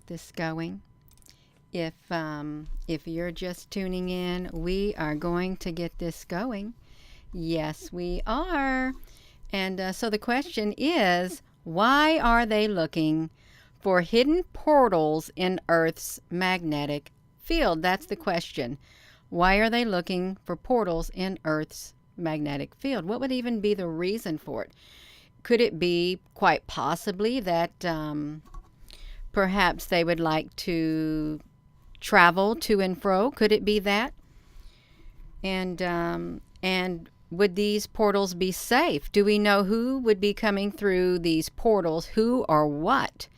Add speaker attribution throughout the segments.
Speaker 1: get this going. If you're just tuning in, we are going to get this going. Yes, we are. And so the question is, why are they looking for hidden portals in Earth's magnetic field? That's the question. Why are they looking for portals in Earth's magnetic field? What would even be the reason for it? Could it be quite possibly that perhaps they would like to travel to and fro? Could it be that? And would these portals be safe? Do we know who would be coming through these portals? Who or what?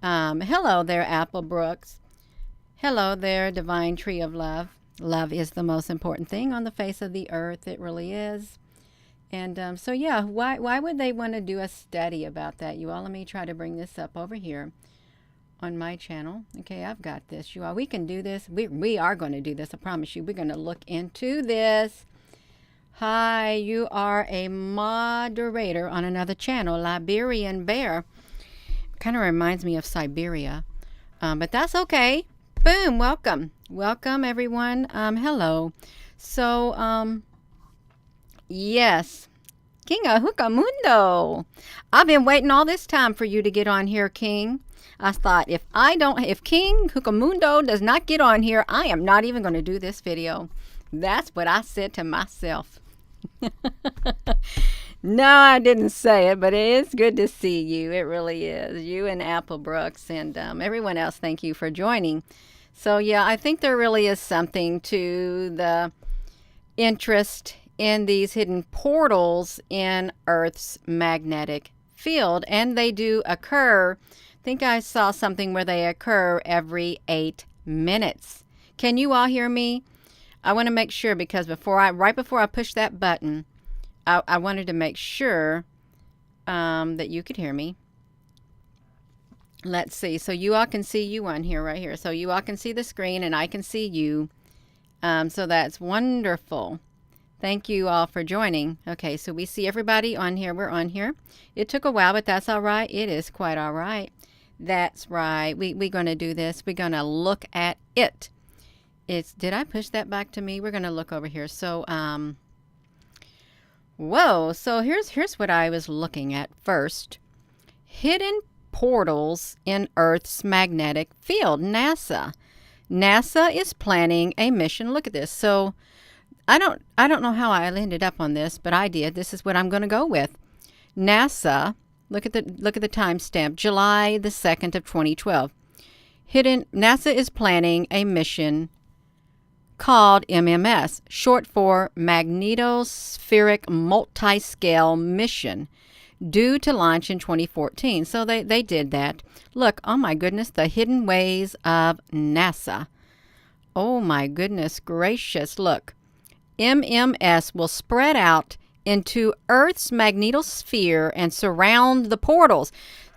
Speaker 1: Hello there, Apple Brooks. Hello there, Divine Tree of Love. Love is the most important thing on the face of the earth. It really is. And so, yeah, why would they want to do a study about that, you all? Let me try to bring this up over here on my channel. Okay, I've got this, you all. We can do this. We are going to do this. I promise you. We're going to look into this. Hi, you are a moderator on another channel, Liberian Bear. Kind of reminds me of Siberia, but that's okay. Boom, welcome. Welcome, everyone. Hello. So, yes, King of Hookamundo. I've been waiting all this time for you to get on here, King. I thought if King Hookamundo does not get on here, I am not even going to do this video. That's what I said to myself. No, I didn't say it, but it is good to see you. It really is. You and Apple Brooks and everyone else, thank you for joining. So, yeah, I think there really is something to the interest in these hidden portals in Earth's magnetic field. And they do occur. I think I saw something where they occur every 8 minutes. Can you all hear me? I want to make sure because right before I push that button, I wanted to make sure that you could hear me. Let's see. So you all can see you on here, right here. So you all can see the screen and I can see you. So that's wonderful. Thank you all for joining. Okay, so we see everybody on here. We're on here. It took a while, but that's all right. It is quite all right. That's right. We're going to do this. We're going to look at it. Did I push that back to me? We're going to look over here. So, whoa. So here's what I was looking at first. Hidden portals in Earth's magnetic field. NASA is planning a mission. Look at this. So I don't know how I ended up on this, but I did. This is what I'm going to go with. NASA, look at the timestamp, July the 2nd of 2012. NASA is planning a mission called MMS, short for Magnetospheric Multiscale Mission, due to launch in 2014. So they did that. Look, oh my goodness, the hidden ways of NASA. Oh my goodness gracious, look. MMS will spread out into Earth's magnetosphere and surround the portals.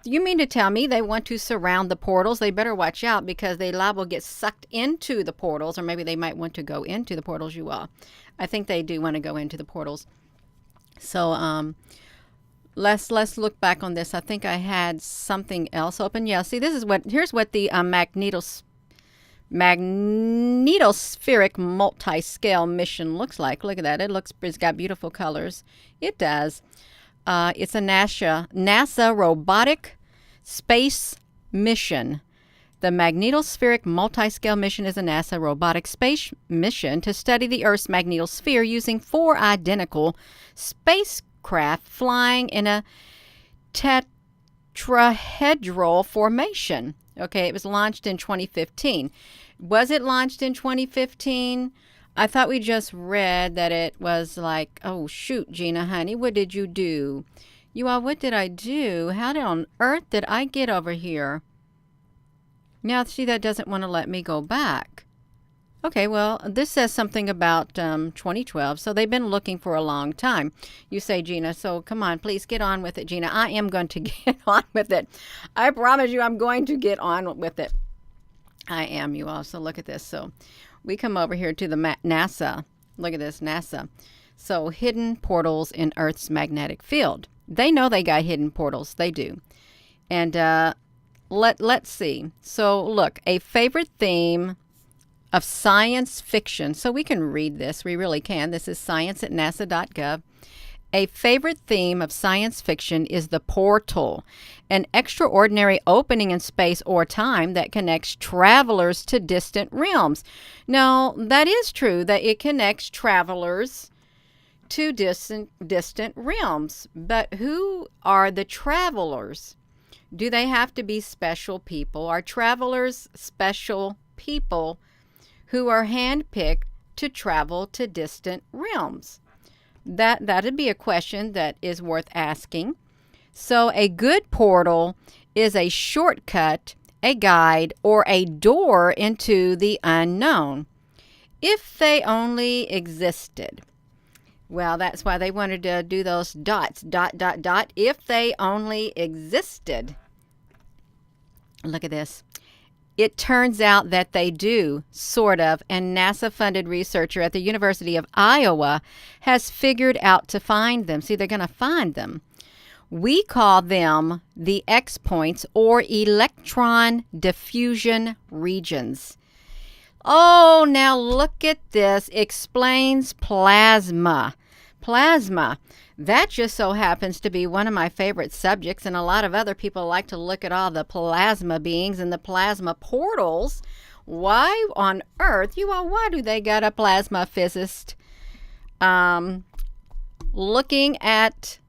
Speaker 1: You mean to tell me they want to surround the portals? They better watch out because they liable to get sucked into the portals, or maybe they might want to go into the portals, you all. I think they do want to go into the portals. So let's look back on this. I think I had something else open. Yeah, see, here's what the magnetospheric multiscale mission looks like. Look at that. It's got beautiful colors. It does. It's a NASA robotic space mission. The Magnetospheric Multiscale Mission is a NASA robotic space mission to study the Earth's magnetosphere using 4 identical spacecraft flying in a tetrahedral formation. Okay, it was launched in 2015. Was it launched in 2015? I thought we just read that it was like, oh, shoot, Gina, honey, what did you do? You all, what did I do? How on earth did I get over here? Now, see, that doesn't want to let me go back. Okay, well, this says something about 2012, so they've been looking for a long time. You say, Gina, so come on, please get on with it, Gina. I am going to get on with it. I promise you I'm going to get on with it. I am, you all. So look at this. So we come over here to the NASA. Look at this, NASA. So hidden portals in Earth's magnetic field. They know they got hidden portals. They do. And let's see. So look, a favorite theme of science fiction. So we can read this. We really can. This is science at nasa.gov. A favorite theme of science fiction is the portal, an extraordinary opening in space or time that connects travelers to distant realms. Now, that is true that it connects travelers to distant realms. But who are the travelers? Do they have to be special people? Are travelers special people who are handpicked to travel to distant realms? That'd be a question that is worth asking. So a good portal is a shortcut, a guide, or a door into the unknown. If they only existed. Well, that's why they wanted to do those dots, dot, dot, dot. If they only existed. Look at this. It turns out that they do, sort of, and NASA-funded researcher at the University of Iowa has figured out to find them. See, they're going to find them. We call them the X points or electron diffusion regions. Oh, now look at this. Explains plasma. Plasma. That just so happens to be one of my favorite subjects, and a lot of other people like to look at all the plasma beings and the plasma portals. Why on earth, why do they got a plasma physicist looking at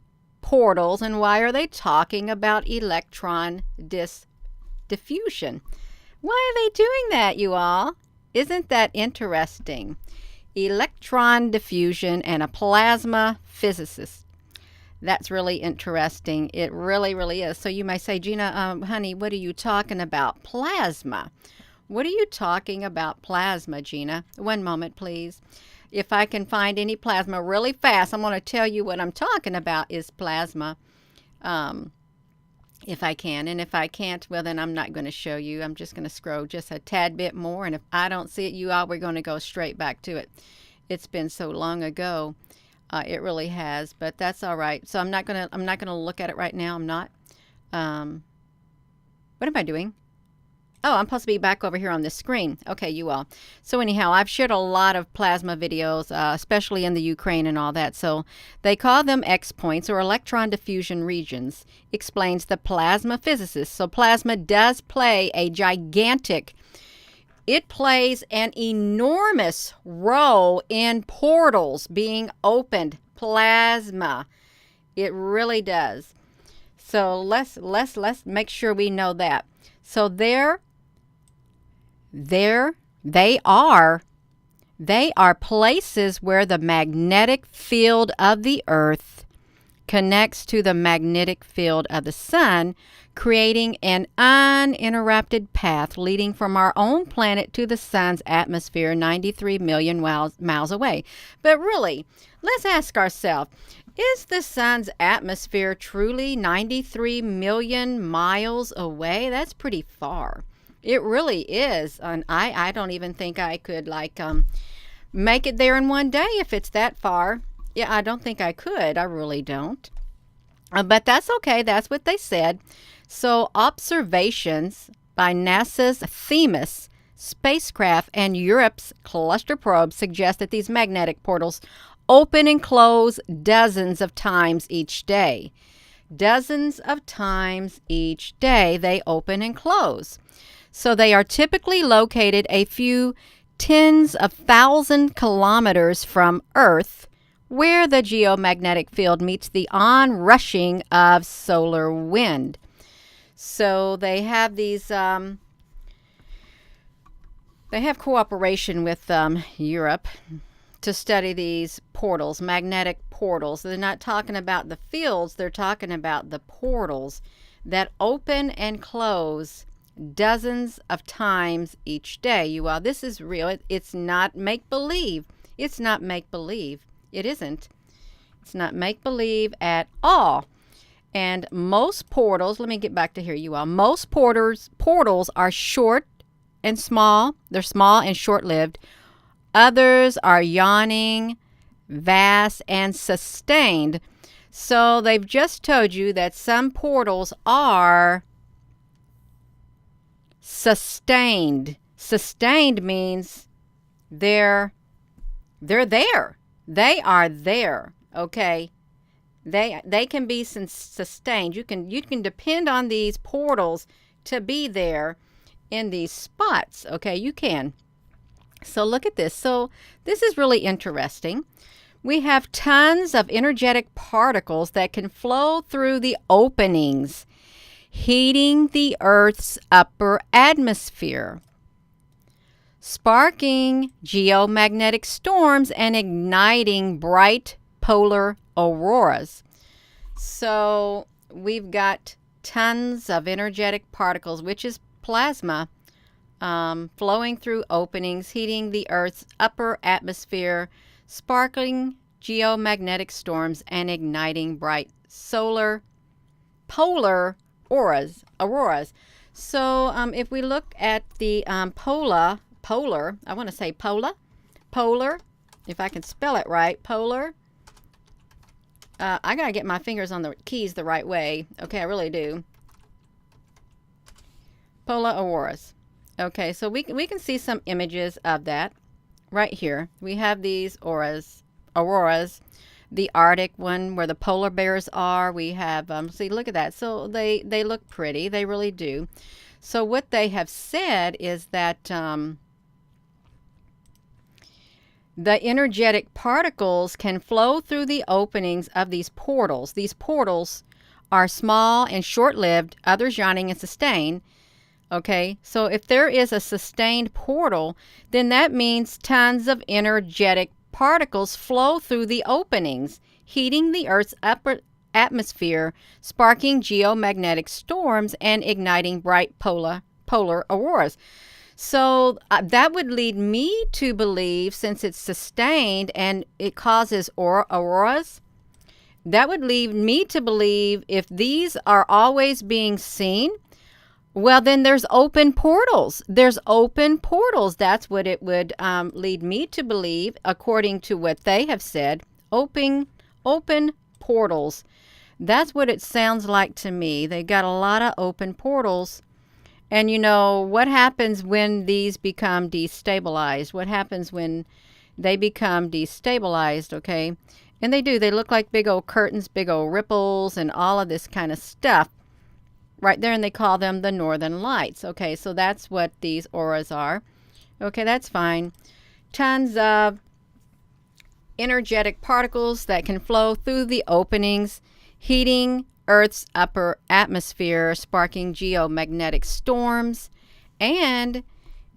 Speaker 1: portals, and why are they talking about electron diffusion? Why are they doing that, you all? Isn't that interesting? Electron diffusion and a plasma physicist. That's really interesting. It really, really is. So you may say, Gina, honey, what are you talking about? Plasma. What are you talking about plasma, Gina? One moment, please. If I can find any plasma really fast, I'm going to tell you what I'm talking about is plasma. If I can. And if I can't, well, then I'm not going to show you. I'm just going to scroll just a tad bit more. And if I don't see it, you all, we're going to go straight back to it. It's been so long ago. It really has, but that's all right. So I'm not going to look at it right now. I'm not. What am I doing? Oh, I'm supposed to be back over here on this screen. Okay, you all. So anyhow, I've shared a lot of plasma videos, especially in the Ukraine and all that. So they call them X points or electron diffusion regions, explains the plasma physicist. So plasma does play a gigantic, it plays an enormous role in portals being opened. Plasma. It really does. So let's make sure we know that. So they are places where the magnetic field of the earth connects to the magnetic field of the sun, creating an uninterrupted path leading from our own planet to the sun's atmosphere 93 million miles away. But really, let's ask ourselves, is the sun's atmosphere truly 93 million miles away? That's pretty far. It really is. And I don't even think I could make it there in one day if it's that far. Yeah, I don't think I could. I really don't. But that's okay. That's what they said. So observations by NASA's Themis spacecraft and Europe's cluster probe suggest that these magnetic portals open and close dozens of times each day. Dozens of times each day they open and close. So they are typically located a few tens of thousand kilometers from Earth, where the geomagnetic field meets the onrushing of solar wind. So they have these, they have cooperation with Europe to study these portals, magnetic portals. They're not talking about the fields, they're talking about the portals that open and close dozens of times each day. You all, this is real. It's not make-believe. It's not make-believe. It isn't. It's not make-believe at all. And most portals, let me get back to here, you all. Most portals are short and small. They're small and short-lived. Others are yawning, vast, and sustained. So they've just told you that some portals are sustained. Sustained means they're there. They are there, okay? They can be sustained. You can depend on these portals to be there in these spots, okay? You can. So look at this. So this is really interesting. We have tons of energetic particles that can flow through the openings, heating the Earth's upper atmosphere, sparking geomagnetic storms and igniting bright polar auroras. So we've got tons of energetic particles, which is plasma, flowing through openings, heating the Earth's upper atmosphere, sparkling geomagnetic storms, and igniting bright polar auroras. So if we look at the polar, I want to say polar, if I can spell it right, polar. I got to get my fingers on the keys the right way. Okay, I really do. Polar auroras. Okay, so we can see some images of that right here. We have these auroras. The Arctic one where the polar bears are. We have, see, look at that. So they look pretty. They really do. So what they have said is that the energetic particles can flow through the openings of these portals. These portals are small and short-lived, others yawning and sustained. Okay, so if there is a sustained portal, then that means tons of energetic particles flow through the openings, heating the Earth's upper atmosphere, sparking geomagnetic storms, and igniting bright polar auroras. So that would lead me to believe, since it's sustained and it causes auroras, that would lead me to believe if these are always being seen, well, then there's open portals. There's open portals. That's what it would lead me to believe, according to what they have said. Open portals. That's what it sounds like to me. They got a lot of open portals. And you know, what happens when these become destabilized? What happens when they become destabilized, okay? And they do. They look like big old curtains, big old ripples, and all of this kind of stuff. Right there, and they call them the Northern Lights. Okay, so that's what these auras are. Okay, that's fine. Tons of energetic particles that can flow through the openings, heating Earth's upper atmosphere, sparking geomagnetic storms, and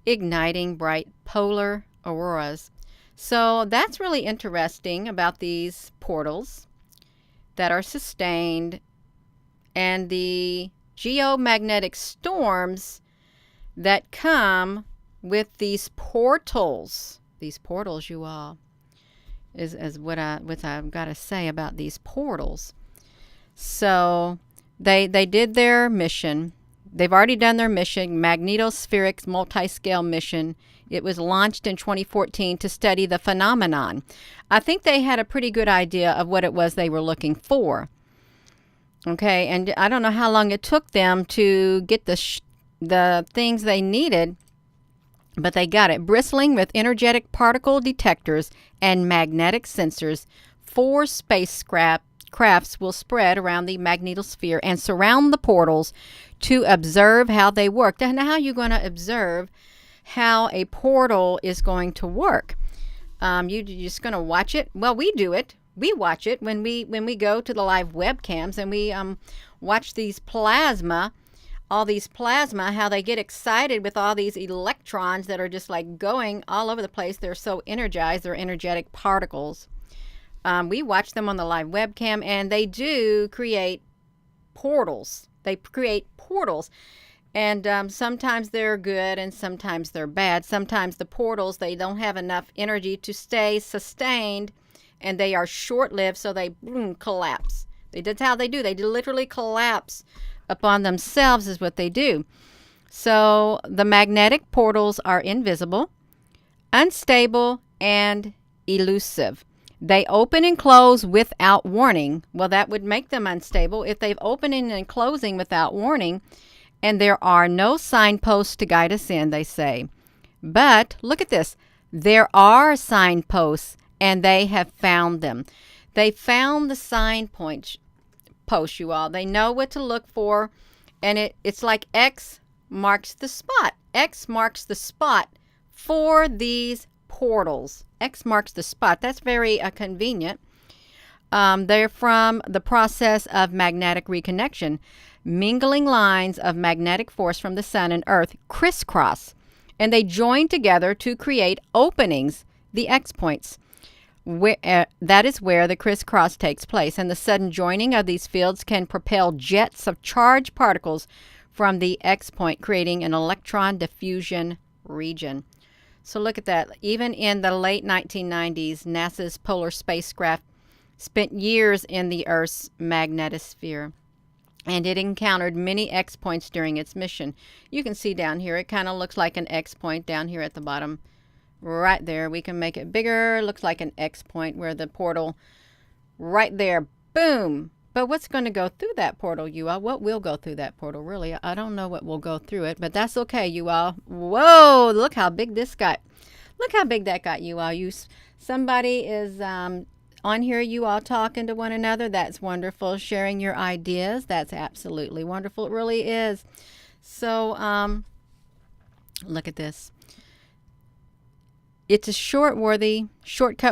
Speaker 1: igniting bright polar auroras. So that's really interesting about these portals that are sustained and the geomagnetic storms that come with these portals. These portals, you all, is what I've got to say about these portals. So they did their mission. They've already done their mission, magnetospheric multi-scale mission. It was launched in 2014 to study the phenomenon. I think they had a pretty good idea of what it was they were looking for. Okay, and I don't know how long it took them to get the things they needed, but they got it. Bristling with energetic particle detectors and magnetic sensors, 4 spacecrafts will spread around the magnetosphere and surround the portals to observe how they work. Now, how are you going to observe how a portal is going to work? You're just going to watch it? Well, we do it. We watch it when we go to the live webcams, and we watch these plasma, how they get excited with all these electrons that are just like going all over the place. They're so energized. They're energetic particles. We watch them on the live webcam, and they do create portals. And sometimes they're good and sometimes they're bad. Sometimes the portals, they don't have enough energy to stay sustained, and they are short-lived, so they collapse. That's how they do. They literally collapse upon themselves is what they do. So the magnetic portals are invisible, unstable, and elusive. They open and close without warning. Well, that would make them unstable if they've opening and closing without warning. and there are no signposts to guide us in, they say. But look at this. There are signposts, and they have found them. They found the posts, you all. They know what to look for, and it's like X marks the spot. X marks the spot for these portals. X marks the spot. That's very convenient. They're from the process of magnetic reconnection. Mingling lines of magnetic force from the sun and earth crisscross, and they join together to create openings, the X points. That is where the crisscross takes place, and the sudden joining of these fields can propel jets of charged particles from the X point, creating an electron diffusion region. So look at that. Even in the late 1990s, NASA's polar spacecraft spent years in the Earth's magnetosphere, and it encountered many X points during its mission. You can see down here, it kind of looks like an X point down here at the bottom. Right there, we can make it bigger. Looks like an X point where the portal right there, boom. But what's going to go through that portal, you all? What will go through that portal, really? I don't know what will go through it, but that's okay, you all. Whoa, look how big this got. Look how big that got, you all. Somebody is on here, you all talking to one another. That's wonderful. Sharing your ideas. That's absolutely wonderful. It really is. So, look at this. It's a shortcut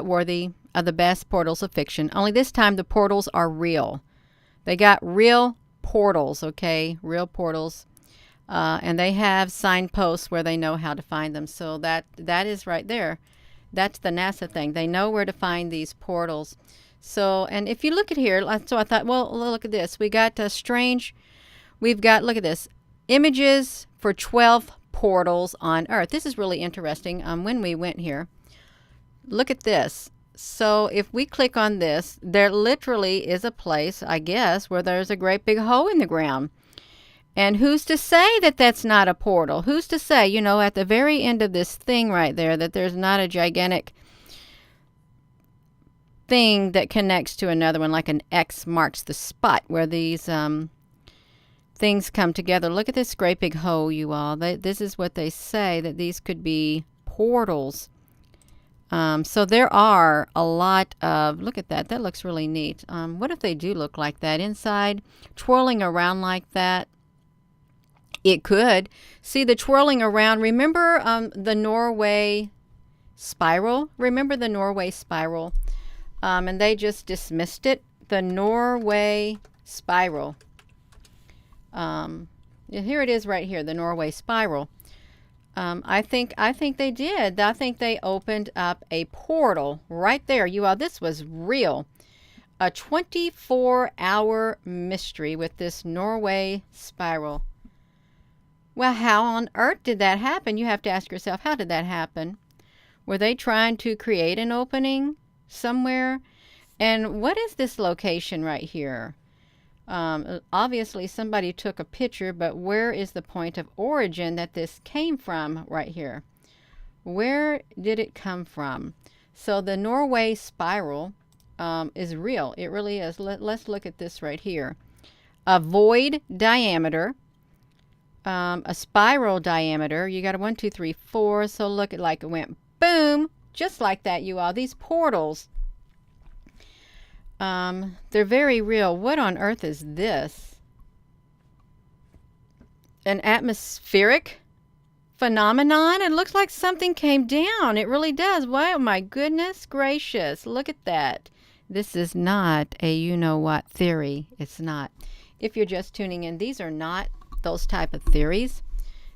Speaker 1: worthy of the best portals of fiction. Only this time the portals are real. They got real portals, okay? Real portals. And they have signposts where they know how to find them. So that is right there. That's the NASA thing. They know where to find these portals. So, and if you look at here, so I thought, well, look at this. We got we've got, look at this, images for 12 portals on Earth. This is really interesting. When we went here, look at this. So if we click on this, there literally is a place, I guess, where there's a great big hole in the ground. And who's to say that that's not a portal? Who's to say, you know, at the very end of this thing right there, that there's not a gigantic thing that connects to another one, like an X marks the spot where these things come together. Look at this great big hole, you all. This is what they say, that these could be portals. So there are a lot of, look at that. That looks really neat. What if they do look like that inside, twirling around like that? It could. See the twirling around. Remember the Norway spiral? Remember the Norway spiral? And they just dismissed it. The Norway spiral. Here it is right here, the Norway spiral. I think they did. I think they opened up a portal right there. You all, this was real. A 24-hour mystery with this Norway spiral. Well, how on earth did that happen? You have to ask yourself, how did that happen? Were they trying to create an opening somewhere? And what is this location right here? Obviously somebody took a picture, but where is the point of origin that this came from right here? Where did it come from? So the Norway spiral is real. It really is. Let's look at this right here. A void diameter, a spiral diameter. You got a 1, 2, 3, 4. So look at, like, it went boom, just like that, you all. These portals. They're very real. What on earth is this? An atmospheric phenomenon? It looks like something came down. It really does. Wow, my goodness gracious. Look at that. This is not a you-know-what theory. It's not. If you're just tuning in, these are not those type of theories.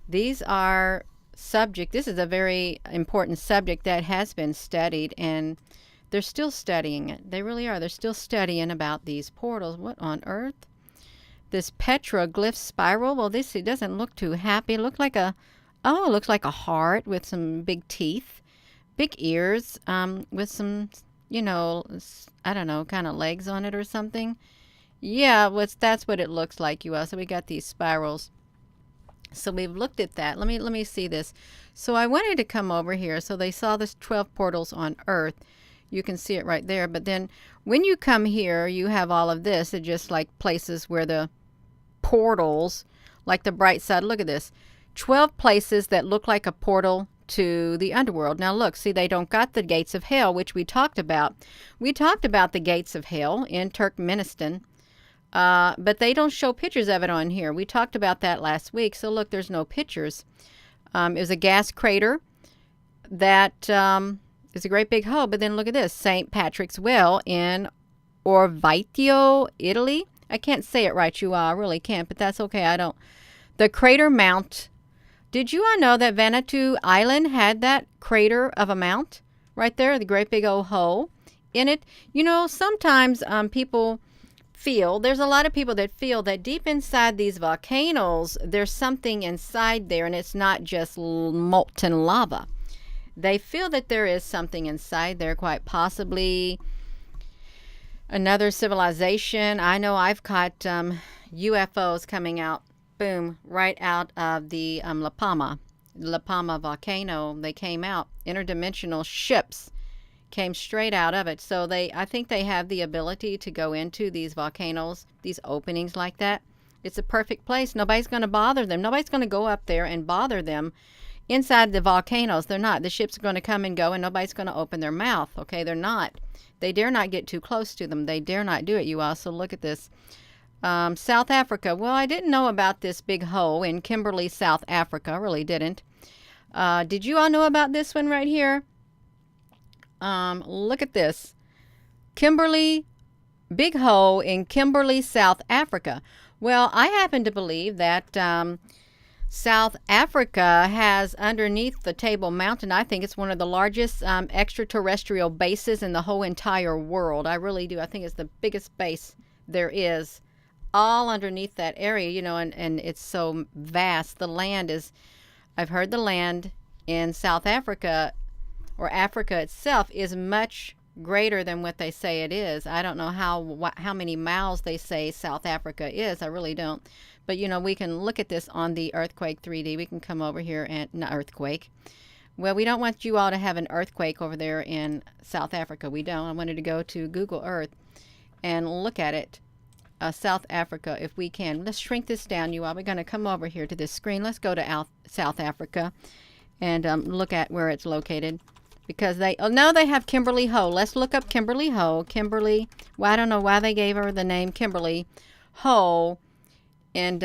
Speaker 1: These are this is a very important subject that has been studied, and they're still studying it. They really are. They're still studying about these portals. What on earth? This petroglyph spiral. Well, it doesn't look too happy. It looks like it looks like a heart with some big teeth, big ears, with some, I don't know, kind of legs on it or something. Yeah, that's what it looks like, you all. So we got these spirals. So we've looked at that. Let me see this. So I wanted to come over here. So they saw this 12 portals on Earth. You can see it right there. But then when you come here, you have all of this. It's just like places where the portals like the bright side. Look at this. 12 places that look like a portal to the underworld. Now look, see, they don't got the gates of hell, which we talked about. We talked about the gates of hell in Turkmenistan, but they don't show pictures of it on here. We talked about that last week. So look, there's no pictures. It was a gas crater that is a great big hole. But then look at this, St. Patrick's Well in Orvieto, Italy. I can't say it right, you all. I really can't, but that's okay. I don't. The crater mount. Did you all know that Vanuatu Island had that crater of a mount right there, the great big old hole in it? You know, sometimes people feel, there's a lot of people that feel that deep inside these volcanoes, there's something inside there, and it's not just molten lava. They feel that there is something inside there, quite possibly another civilization. I know I've caught UFOs coming out, boom, right out of the La Palma volcano. They came out, interdimensional ships came straight out of it. So I think they have the ability to go into these volcanoes, these openings like that. It's a perfect place. Nobody's going to bother them. Nobody's going to go up there and bother them inside the volcanoes. They're not. The ships are going to come and go, and nobody's going to open their mouth. Okay, they're not. They dare not get too close to them. They dare not do it, you all. So look at this. South Africa. Well, I didn't know about this big hole in Kimberley, South Africa. I really didn't. Did you all know about this one right here? Look at this. Kimberley, big hole in Kimberley, South Africa. Well, I happen to believe that South Africa has underneath the Table Mountain, I think it's one of the largest extraterrestrial bases in the whole entire world. I really do. I think it's the biggest base there is, all underneath that area, you know, and it's so vast. The land is, I've heard the land in South Africa, or Africa itself, is much greater than what they say it is. I don't know how many miles they say South Africa is. I really don't. But, you know, we can look at this on the Earthquake 3D. We can come over here and, not earthquake. Well, we don't want you all to have an earthquake over there in South Africa. We don't. I wanted to go to Google Earth and look at it. South Africa, if we can. Let's shrink this down, you all. We're going to come over here to this screen. Let's go to South Africa and look at where it's located. Because they have Kimberley Hole. Let's look up Kimberley Hole. Kimberley, well, I don't know why they gave her the name Kimberley Hole. And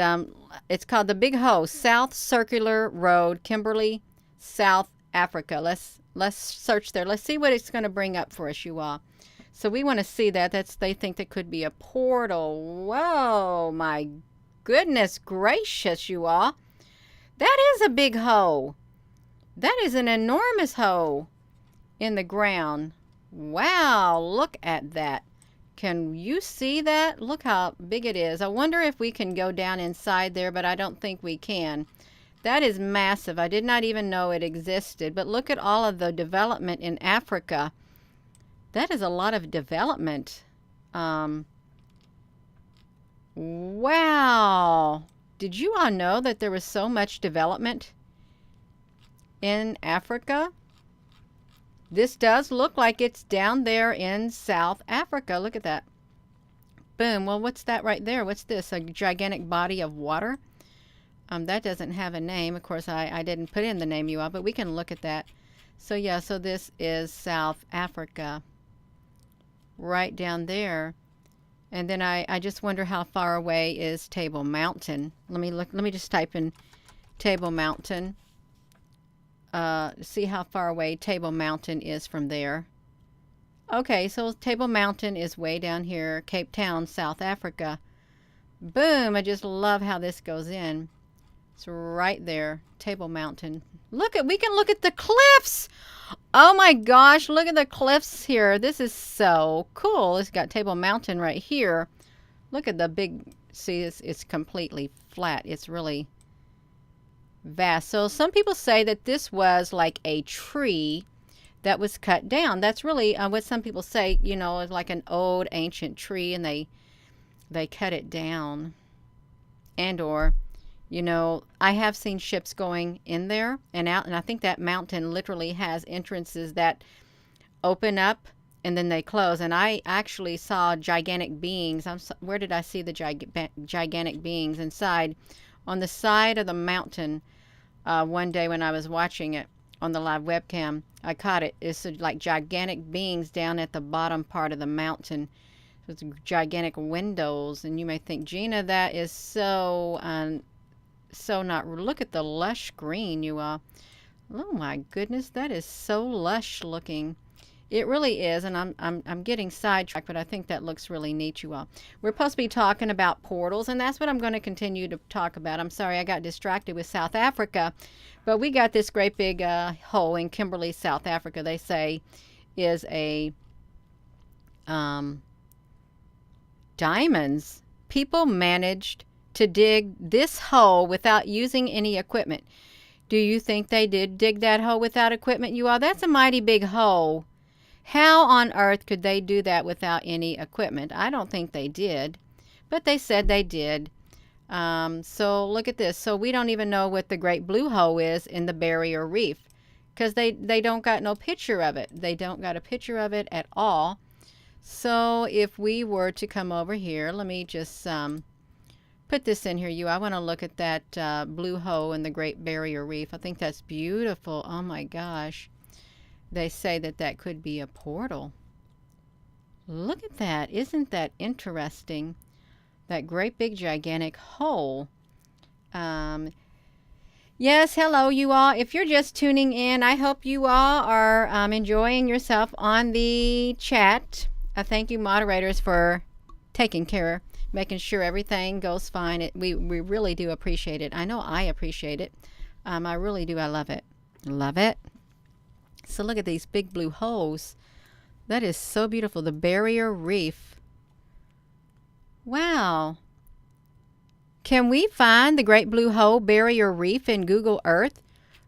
Speaker 1: it's called the Big Hole, South Circular Road, Kimberley, South Africa. Let's search there. Let's see what it's going to bring up for us, you all. So we want to see that. They think that could be a portal. Whoa, my goodness gracious, you all. That is a big hole. That is an enormous hole in the ground. Wow, look at that. Can you see that? Look how big it is. I wonder if we can go down inside there, but I don't think we can. That is massive. I did not even know it existed. But look at all of the development in Africa. That is a lot of development. Wow. Did you all know that there was so much development in Africa? This does look like it's down there in South Africa. Look at that. Boom. Well, what's that right there? What's this? A gigantic body of water? That doesn't have a name. Of course, I didn't put in the name, you all, but we can look at that. So, yeah, so this is South Africa. Right down there. And then I just wonder how far away is Table Mountain. Let me just type in Table Mountain. See how far away Table Mountain is from there. Okay, so Table Mountain is way down here, Cape Town, South Africa. Boom, I just love how this goes in. It's right there, Table Mountain. We can look at the cliffs. Oh my gosh, look at the cliffs here. This is so cool. It's got Table Mountain right here. Look at the big, see, it's completely flat. It's really vast. So some people say that this was like a tree that was cut down. That's really what some people say, you know, is like an old ancient tree, and they cut it down. And or, you know, I have seen ships going in there and out, and I think that mountain literally has entrances that open up and then they close. And I actually saw gigantic beings. Where did I see the gigantic beings? Inside on the side of the mountain. One day when I was watching it on the live webcam, I caught it. It's like gigantic beings down at the bottom part of the mountain. With gigantic windows, and you may think, Gina, that is so not. Look at the lush green, you all. Oh my goodness, that is so lush looking. It really is, and I'm getting sidetracked, but I think that looks really neat, you all. We're supposed to be talking about portals, and that's what I'm going to continue to talk about. I'm sorry I got distracted with South Africa, but we got this great big hole in Kimberley, South Africa. They say is a diamonds. People managed to dig this hole without using any equipment. Do you think they did dig that hole without equipment, you all? That's a mighty big hole. How on earth could they do that without any equipment? I don't think they did, but they said they did. So look at this. So we don't even know what the Great Blue Hole is in the Barrier Reef, because they don't got no picture of it. They don't got a picture of it at all. So if we were to come over here, let me just put this in here. I want to look at that blue hole in the Great Barrier Reef. I think that's beautiful. Oh my gosh. They say that that could be a portal. Look at that. Isn't that interesting? That great big gigantic hole. Yes, hello you all. If you're just tuning in, I hope you all are enjoying yourself on the chat. Thank you, moderators, for taking care, making sure everything goes fine. We really do appreciate it. I know I appreciate it. I really do. I love it. Love it. So look at these big blue holes. That is so beautiful. The Barrier Reef. Wow. Can we find the Great Blue Hole Barrier Reef in Google Earth?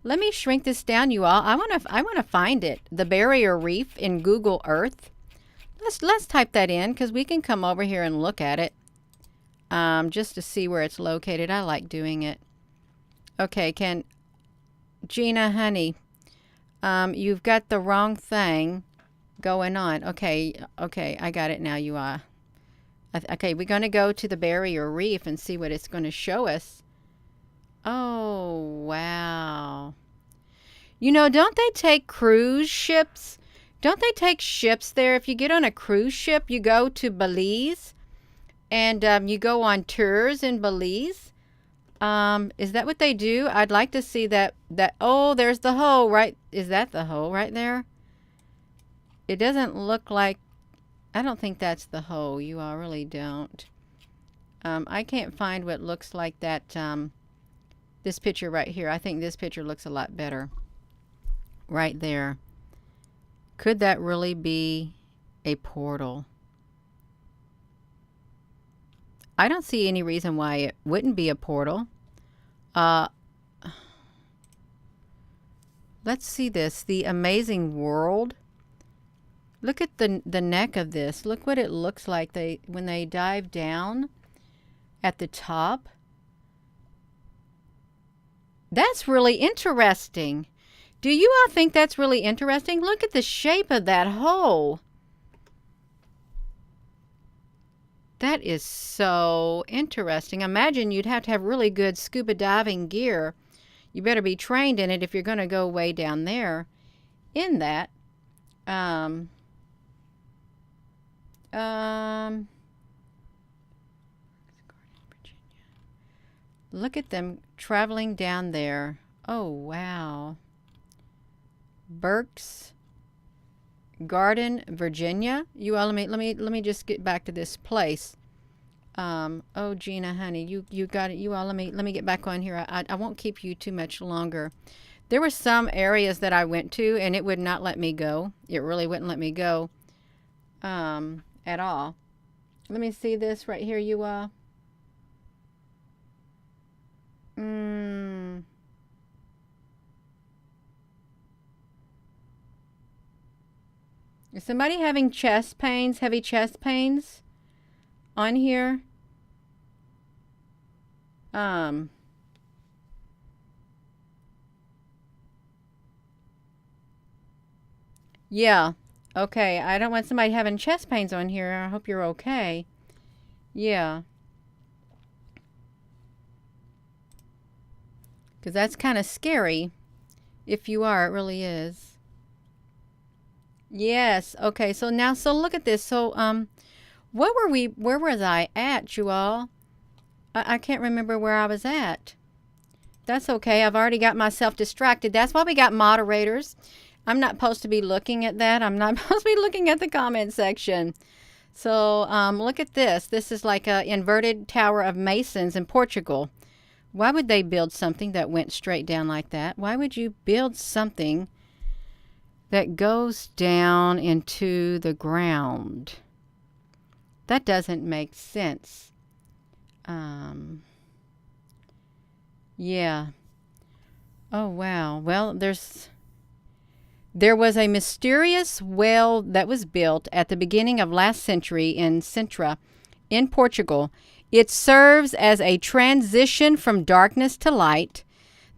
Speaker 1: Let me shrink this down, you all. I want to find it. The Barrier Reef in Google Earth. Let's type that in, because we can come over here and look at it just to see where it's located. I like doing it. Okay, Gina, honey, you've got the wrong thing going on. Okay, I got it now, you are. Okay, we're going to go to the Barrier Reef and see what it's going to show us. Oh, wow. You know, don't they take cruise ships? Don't they take ships there? If you get on a cruise ship, you go to Belize, and you go on tours in Belize. Is that what they do? I'd like to see that. Oh, there's the hole, right? Is that the hole right there? It doesn't look like, I don't think that's the hole. You all really don't. I can't find what looks like that, this picture right here. I think this picture looks a lot better. Right there. Could that really be a portal? I don't see any reason why it wouldn't be a portal. Let's see this. The Amazing World. Look at the neck of this. Look what it looks like when they dive down at the top. That's really interesting. Do you all think that's really interesting? Look at the shape of that hole. That is so interesting. Imagine you'd have to have really good scuba diving gear. You better be trained in it if you're going to go way down there in that. Look at them traveling down there. Oh, wow. Burke's Garden, Virginia. You all, let me just get back to this place. Oh, Gina, honey, you got it. You all, let me get back on here. I won't keep you too much longer. There were some areas that I went to, and it would not let me go. It really wouldn't let me go at all. Let me see this right here, you all. Is somebody having chest pains, heavy chest pains on here? Yeah. Okay. I don't want somebody having chest pains on here. I hope you're okay. Yeah. Because that's kind of scary. If you are, it really is. Yes. Okay. So now, so look at this. So, where was I at, you all? I can't remember where I was at. That's okay. I've already got myself distracted. That's why we got moderators. I'm not supposed to be looking at that. I'm not supposed to be looking at the comment section. So look at this. This is like an inverted tower of masons in Portugal. Why would they build something that went straight down like that? Why would you build something that goes down into the ground? That doesn't make sense. Yeah. Oh, wow. Well, there was a mysterious well that was built at the beginning of last century in Sintra, in Portugal. It serves as a transition from darkness to light.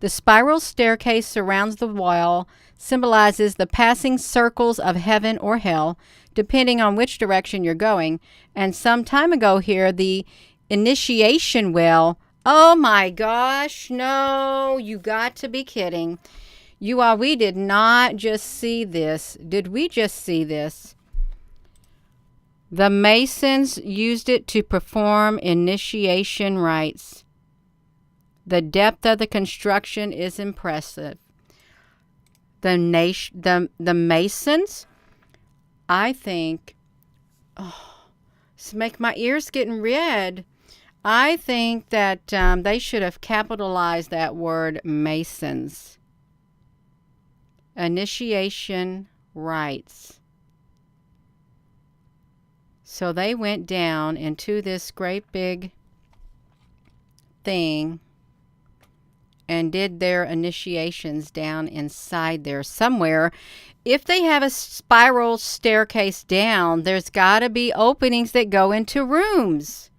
Speaker 1: The spiral staircase surrounds the well, symbolizes the passing circles of heaven or hell, depending on which direction you're going. And some time ago here, the initiation well. Oh my gosh, no, you got to be kidding. You all, we did not just see this. Did we just see this? The Masons used it to perform initiation rites. The depth of the construction is impressive. The Masons, I think, it's make my ears getting red. I think that they should have capitalized that word Masons. Initiation rites. So they went down into this great big thing and did their initiations down inside there somewhere. If they have a spiral staircase down, there's got to be openings that go into rooms.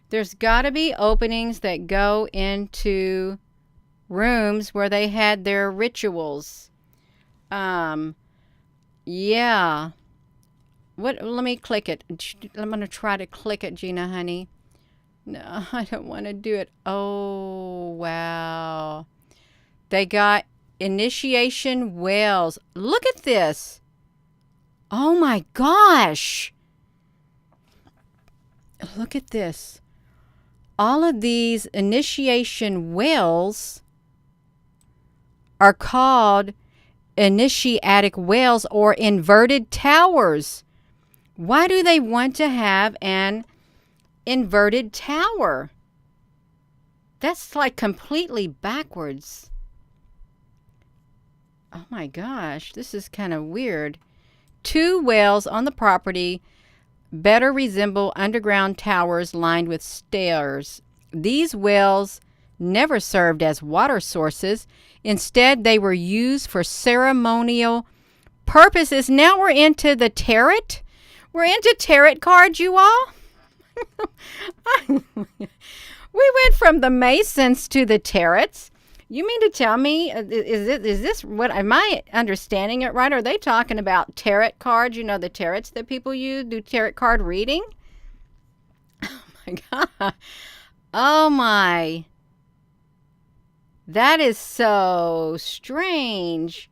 Speaker 1: There's got to be openings that go into rooms where they had their rituals. Yeah. What? Let me click it. I'm going to try to click it, Gina, honey. No, I don't want to do it. Oh, wow. They got initiation wells. Look at this. Oh, my gosh. Look at this. All of these initiation wells are called initiatic wells or inverted towers. Why do they want to have an inverted tower? That's like completely backwards. Oh my gosh, this is kind of weird. 2 wells on the property better resemble underground towers lined with stairs. These wells never served as water sources. Instead, they were used for ceremonial purposes. Now we're into the tarot. We're into tarot cards, you all. We went from the Masons to the tarots. You mean to tell me, is this what, am I understanding it right? Are they talking about tarot cards? You know, the tarots that people use, do tarot card reading? Oh my God. Oh my. That is so strange.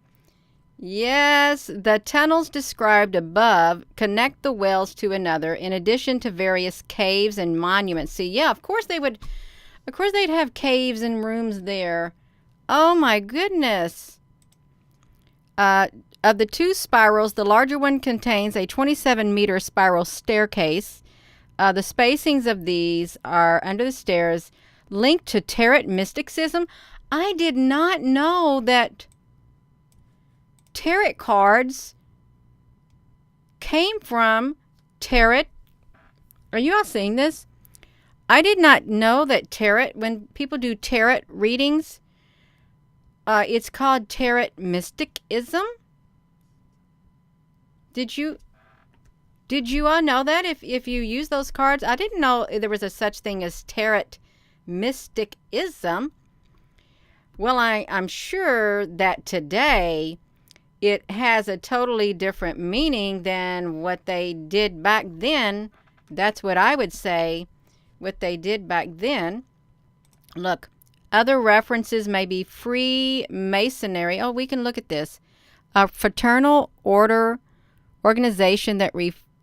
Speaker 1: Yes, the tunnels described above connect the wells to another in addition to various caves and monuments. See, yeah, of course they'd have caves and rooms there. Oh my goodness. Of the 2 spirals, the larger one contains a 27-meter spiral staircase. The spacings of these are under the stairs linked to tarot mysticism. I did not know that tarot cards came from tarot. Are you all seeing this? I did not know that tarot, when people do tarot readings, it's called tarot mysticism. Did you all know that if you use those cards? I didn't know there was a such thing as tarot mysticism. Well, I'm sure that today it has a totally different meaning than what they did back then. That's what I would say, what they did back then. Look, Other references may be Freemasonry. Oh, we can look at this. A fraternal organization that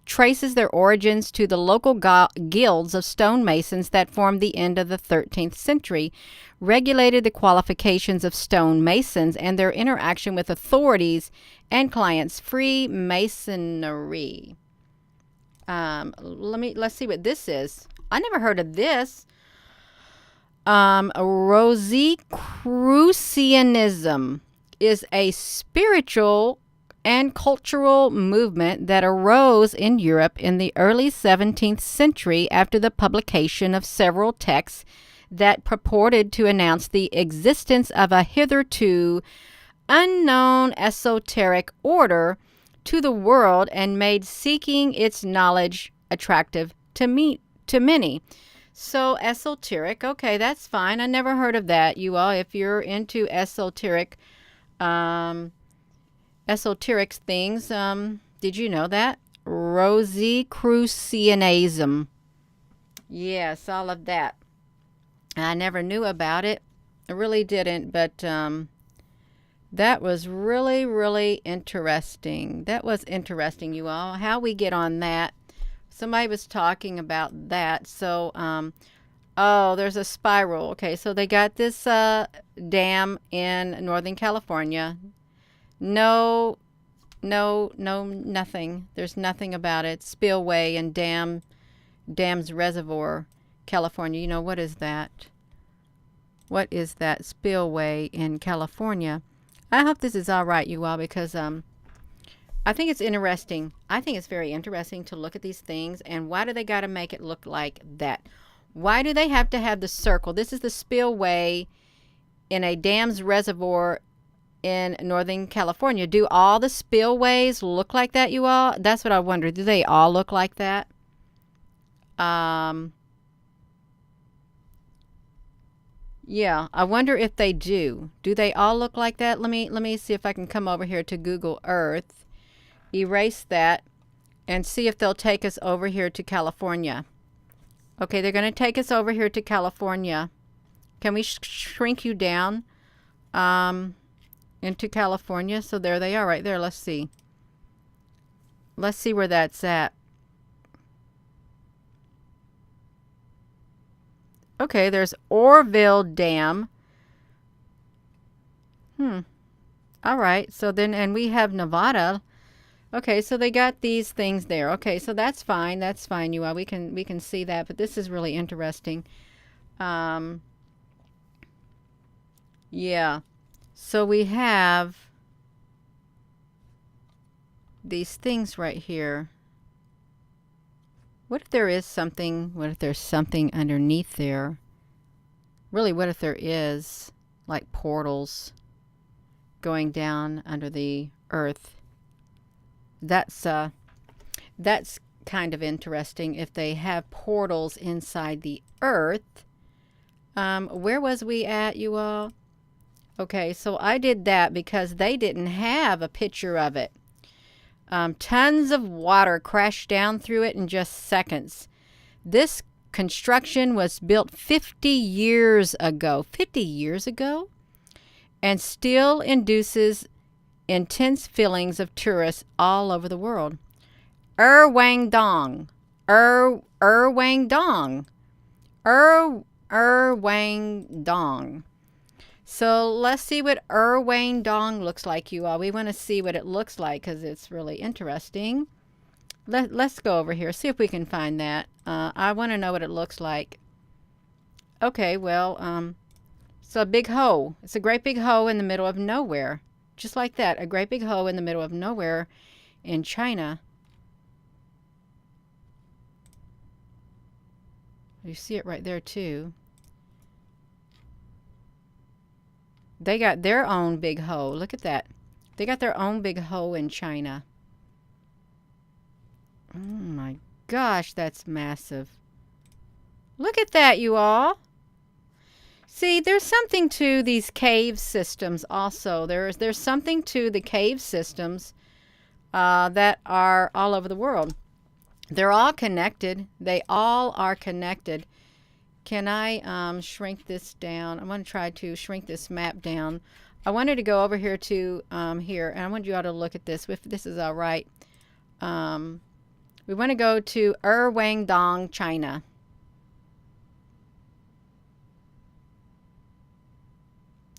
Speaker 1: traces their origins to the local guilds of stonemasons that formed the end of the 13th century, regulated the qualifications of stonemasons and their interaction with authorities and clients. Freemasonry. Let's see what this is. I never heard of this. Rosicrucianism is a spiritual and cultural movement that arose in Europe in the early 17th century after the publication of several texts that purported to announce the existence of a hitherto unknown esoteric order to the world and made seeking its knowledge attractive to many. So esoteric, okay, that's fine. I never heard of that, you all. If you're into esoteric things, did you know that? Rosicrucianism. Yes, all of that. I never knew about it. I really didn't, but that was really, really interesting. That was interesting, you all. How we get on that. Somebody was talking about that. So, oh, there's a spiral. Okay, so they got this dam in Northern California. No, nothing. There's nothing about it. Spillway and Dams Reservoir, California. You know, what is that? What is that spillway in California? I hope this is all right, you all, because I think it's interesting. I think it's very interesting to look at these things. And why do they got to make it look like that? Why do they have to have the circle? This is the spillway in a Dams Reservoir in Northern California. Do all the spillways look like that, you all? That's what I wonder. Do they all look like that? Yeah, I wonder if they do. Do they all look like that? Let me see if I can come over here to Google Earth, erase that, and see if they'll take us over here to California. Okay, they're going to take us over here to California. Can we shrink you down into California? So there they are right there. Let's see. Let's see where that's at. Okay, there's Orville Dam. All right. So then, and we have Nevada. Okay, so they got these things there. Okay, so that's fine. That's fine, you all. We can see that, but this is really interesting. Yeah. So we have these things right here. What if there is something? What if there's something underneath there? Really, what if there is like portals going down under the earth? That's kind of interesting if they have portals inside the earth. Where was we at, you all? Okay, so I did that because they didn't have a picture of it. Tons of water crashed down through it in just seconds. This construction was built 50 years ago. 50 years ago? And still induces intense feelings of tourists all over the world. Wang Dong. Wang Dong. Wang Dong. So let's see what Wang Dong looks like, you all. We want to see what it looks like because it's really interesting. Let's go over here, see if we can find that. I want to know what it looks like. Okay, well, it's a big hole. It's a great big hole in the middle of nowhere. Just like that, a great big hole in the middle of nowhere in China. You see it right there, too. They got their own big hole. Look at that. They got their own big hole in China. Oh my gosh, that's massive. Look at that, you all. See, there's something to these cave systems also. There's something to the cave systems that are all over the world. They're all connected. They all are connected. Can I shrink this down? I want to try to shrink this map down. I wanted to go over here to here, and I want you all to look at this, if this is all right. We want to go to Dong, China.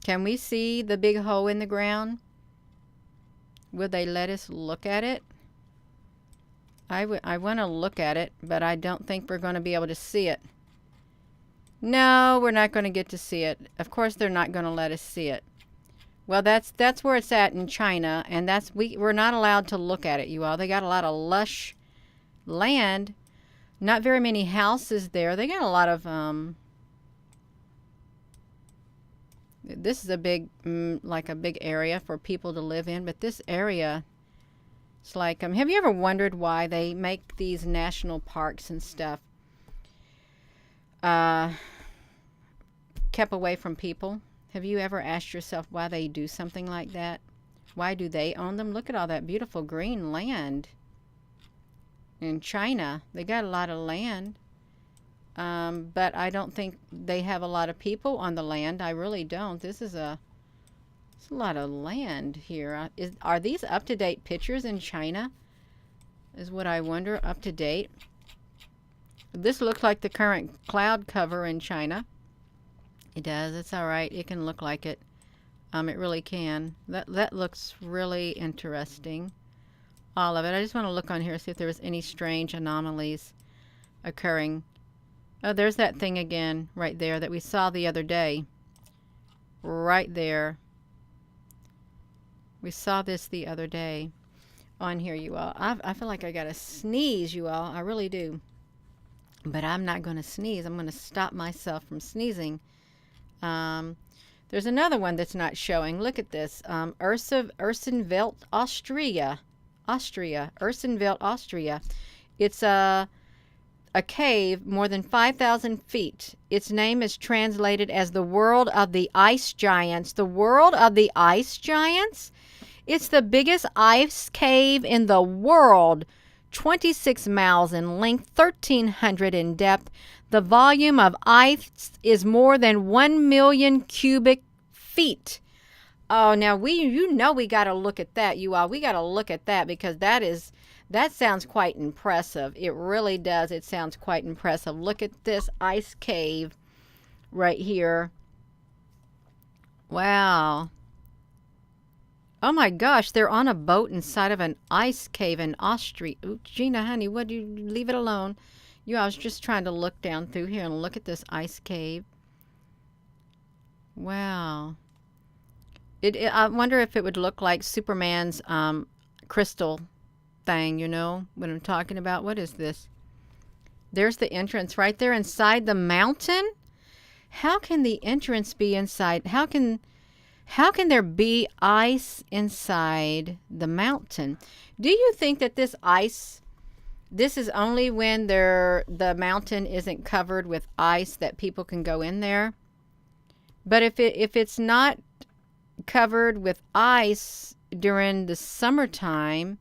Speaker 1: Can we see the big hole in the ground? Will they let us look at it? I want to look at it, but I don't think we're going to be able to see it. No, we're not going to get to see it. Of course, they're not going to let us see it. Well, that's where it's at in China, and we're not allowed to look at it, you all. They got a lot of lush land. Not very many houses there. They got a lot of this is a big like a big area for people to live in, but this area, it's like have you ever wondered why they make these national parks and stuff kept away from people? Have you ever asked yourself why they do something like that? Why do they own them? Look at all that beautiful green land in China. They got a lot of land, but I don't think they have a lot of people on the land. I really don't. It's a lot of land here. Are these up-to-date pictures in China? Is what I wonder. Up-to-date. This looks like the current cloud cover in China. It does. It's all right. It can look like it. It really can. That looks really interesting. All of it. I just want to look on here, see if there was any strange anomalies occurring. Oh, there's that thing again right there that we saw the other day. Right there. We saw this the other day on here, you all. I feel like I got to sneeze, you all. I really do. But I'm not going to sneeze. I'm going to stop myself from sneezing. There's another one that's not showing. Look at this. Ursenvelt, Austria. Ursenvelt, Austria. It's a cave more than 5,000 feet. Its name is translated as the world of the ice giants. The world of the ice giants? It's the biggest ice cave in the world. 26 miles in length, 1,300 in depth. The volume of ice is more than 1 million cubic feet. Oh, now we got to look at that, you all. We got to look at that because that sounds quite impressive. It really does. It sounds quite impressive. Look at this ice cave right here. Wow. Oh my gosh, they're on a boat inside of an ice cave in Austria. Ooh, Gina, honey, what do you leave it alone? I was just trying to look down through here and look at this ice cave. Wow. I wonder if it would look like Superman's crystal thing, you know what I'm talking about? What is this? There's the entrance right there inside the mountain. How can the entrance be inside? How can there be ice inside the mountain? Do you think that this is only when the mountain isn't covered with ice that people can go in there? But if it's not covered with ice during the summertime,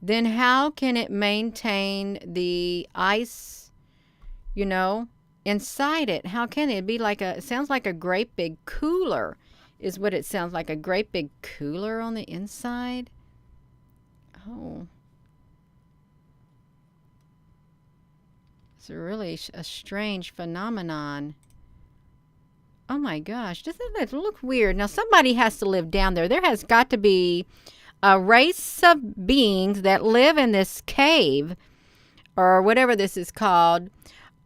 Speaker 1: then how can it maintain the ice, inside it? How can it be it sounds like a great big cooler is what it sounds like, a great big cooler on the inside. Oh. It's really a strange phenomenon. Oh my gosh, doesn't that look weird? Now somebody has to live down there. There has got to be a race of beings that live in this cave, or whatever this is called,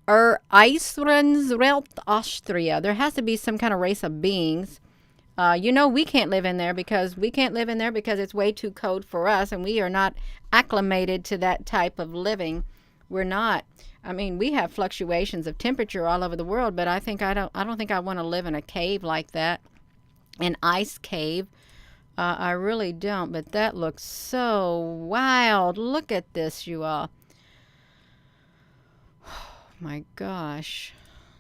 Speaker 1: or Eisrensrelt, Austria. There has to be some kind of race of beings. We can't live in there because it's way too cold for us, and we are not acclimated to that type of living. We're not. I mean, we have fluctuations of temperature all over the world, but I don't think I want to live in a cave like that, an ice cave. I really don't. But that looks so wild. Look at this, you all. Oh my gosh.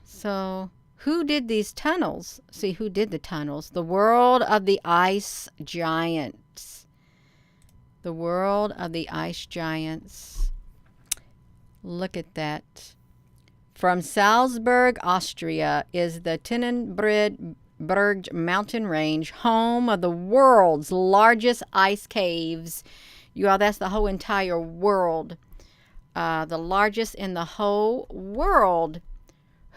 Speaker 1: So, who did these tunnels? See, who did the tunnels? The world of the ice giants. The world of the ice giants. Look at that. From Salzburg, Austria, is the Tinnenberg mountain range, home of the world's largest ice caves. You all, that's the whole entire world. The largest in the whole world.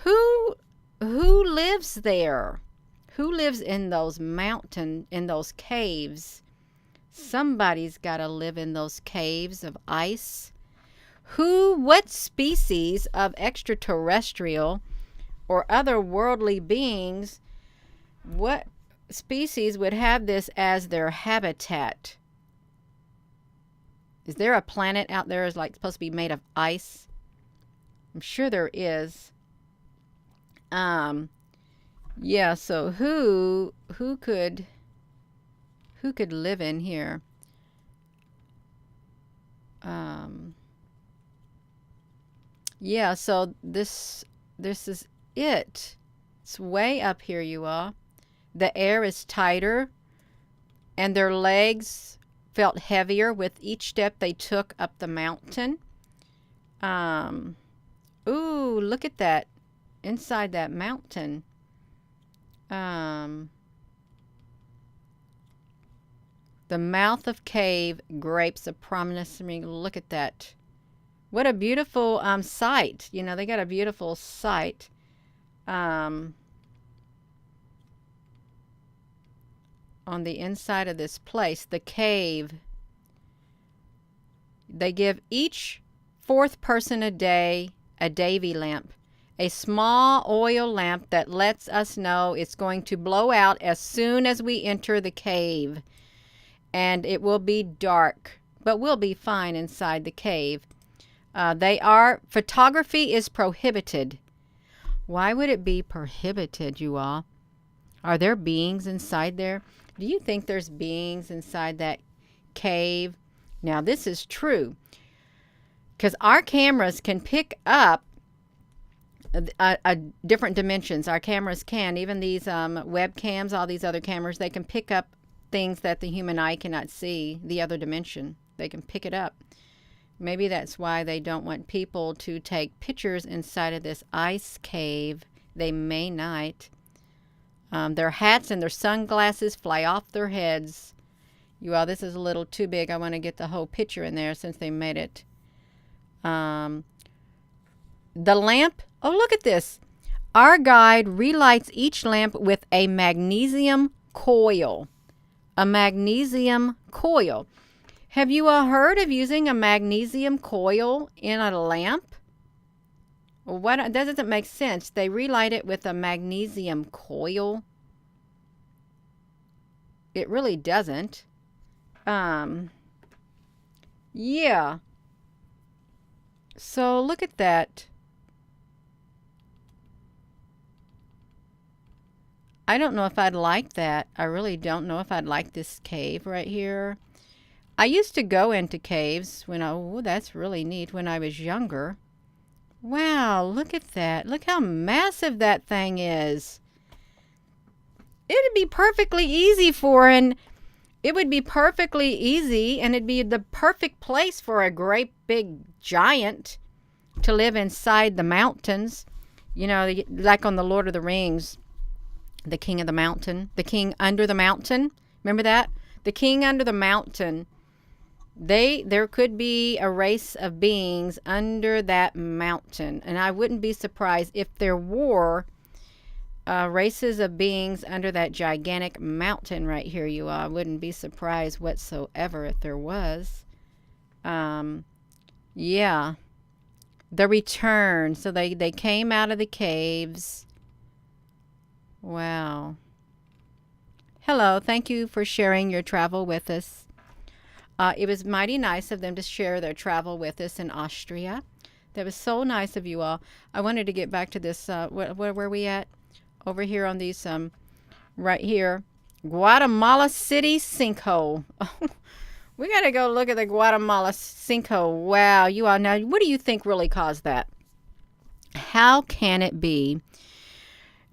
Speaker 1: Who lives there? Who lives in those in those caves? Somebody's got to live in those caves of ice. What species of extraterrestrial or otherworldly beings, what species would have this as their habitat? Is there a planet out there that's like supposed to be made of ice? I'm sure there is. Yeah, so who could live in here? Yeah, so this is it. It's way up here, you all. The air is tighter, and their legs felt heavier with each step they took up the mountain. Ooh, look at that. Inside that mountain. The mouth of cave grapes a prominent ring. Look at that. What a beautiful sight. You know, they got a beautiful sight. On the inside of this place, the cave. They give each fourth person a day a Davy lamp, a small oil lamp that lets us know it's going to blow out as soon as we enter the cave. And it will be dark, but we'll be fine inside the cave. Photography is prohibited. Why would it be prohibited, you all? Are there beings inside there? Do you think there's beings inside that cave? Now, this is true, because our cameras can pick up different dimensions. Our cameras can, even these webcams, all these other cameras, they can pick up things that the human eye cannot see, the other dimension. They can pick it up. Maybe that's why they don't want people to take pictures inside of this ice cave. They may not. Their hats and their sunglasses fly off their heads. You all, this is a little too big. I want to get the whole picture in there since they made it. The lamp. Oh, look at this. Our guide relights each lamp with a magnesium coil. A magnesium coil. Have you all heard of using a magnesium coil in a lamp? Well, that doesn't make sense. They relight it with a magnesium coil. It really doesn't. Yeah. So look at that. I don't know if I'd like that. I really don't know if I'd like this cave right here. I used to go into caves that's really neat, when I was younger. Wow, look at that. Look how massive that thing is. It'd be perfectly easy and it'd be the perfect place for a great big giant to live inside the mountains. You know, like on the Lord of the Rings, the king of the mountain, the king under the mountain. Remember that? The king under the mountain. There could be a race of beings under that mountain, and I wouldn't be surprised if there were races of beings under that gigantic mountain right here. You all, I wouldn't be surprised whatsoever if there was. Yeah, the return. So they came out of the caves. Wow. Hello, thank you for sharing your travel with us. It was mighty nice of them to share their travel with us in Austria. That was so nice of you all. I wanted to get back to this. Where were we at? Over here on these, right here. Guatemala City Sinkhole. We got to go look at the Guatemala Sinkhole. Wow, you all. Now, what do you think really caused that? How can it be?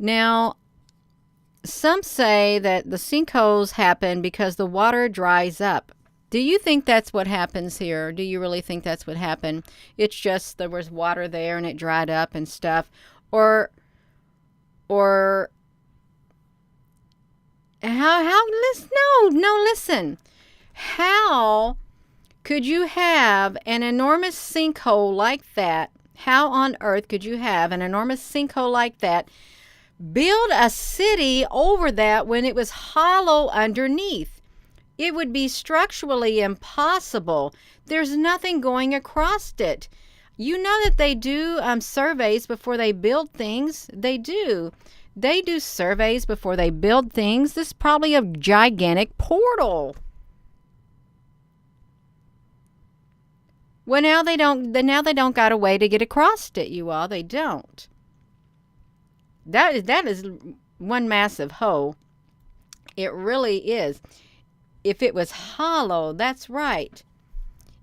Speaker 1: Now, some say that the sinkholes happen because the water dries up Do you think that's what happens here? Do you really think that's what happened? It's just there was water there and it dried up and stuff. Or listen. How could you have an enormous sinkhole like that? How on earth could you have an enormous sinkhole like that, build a city over that when it was hollow underneath? It would be structurally impossible. There's nothing going across it. You know that they do surveys before they build things. They do. They do surveys before they build things. This is probably a gigantic portal. Well, now they don't got a way to get across it, you all. They don't. That is one massive hole. It really is. If it was hollow, that's right.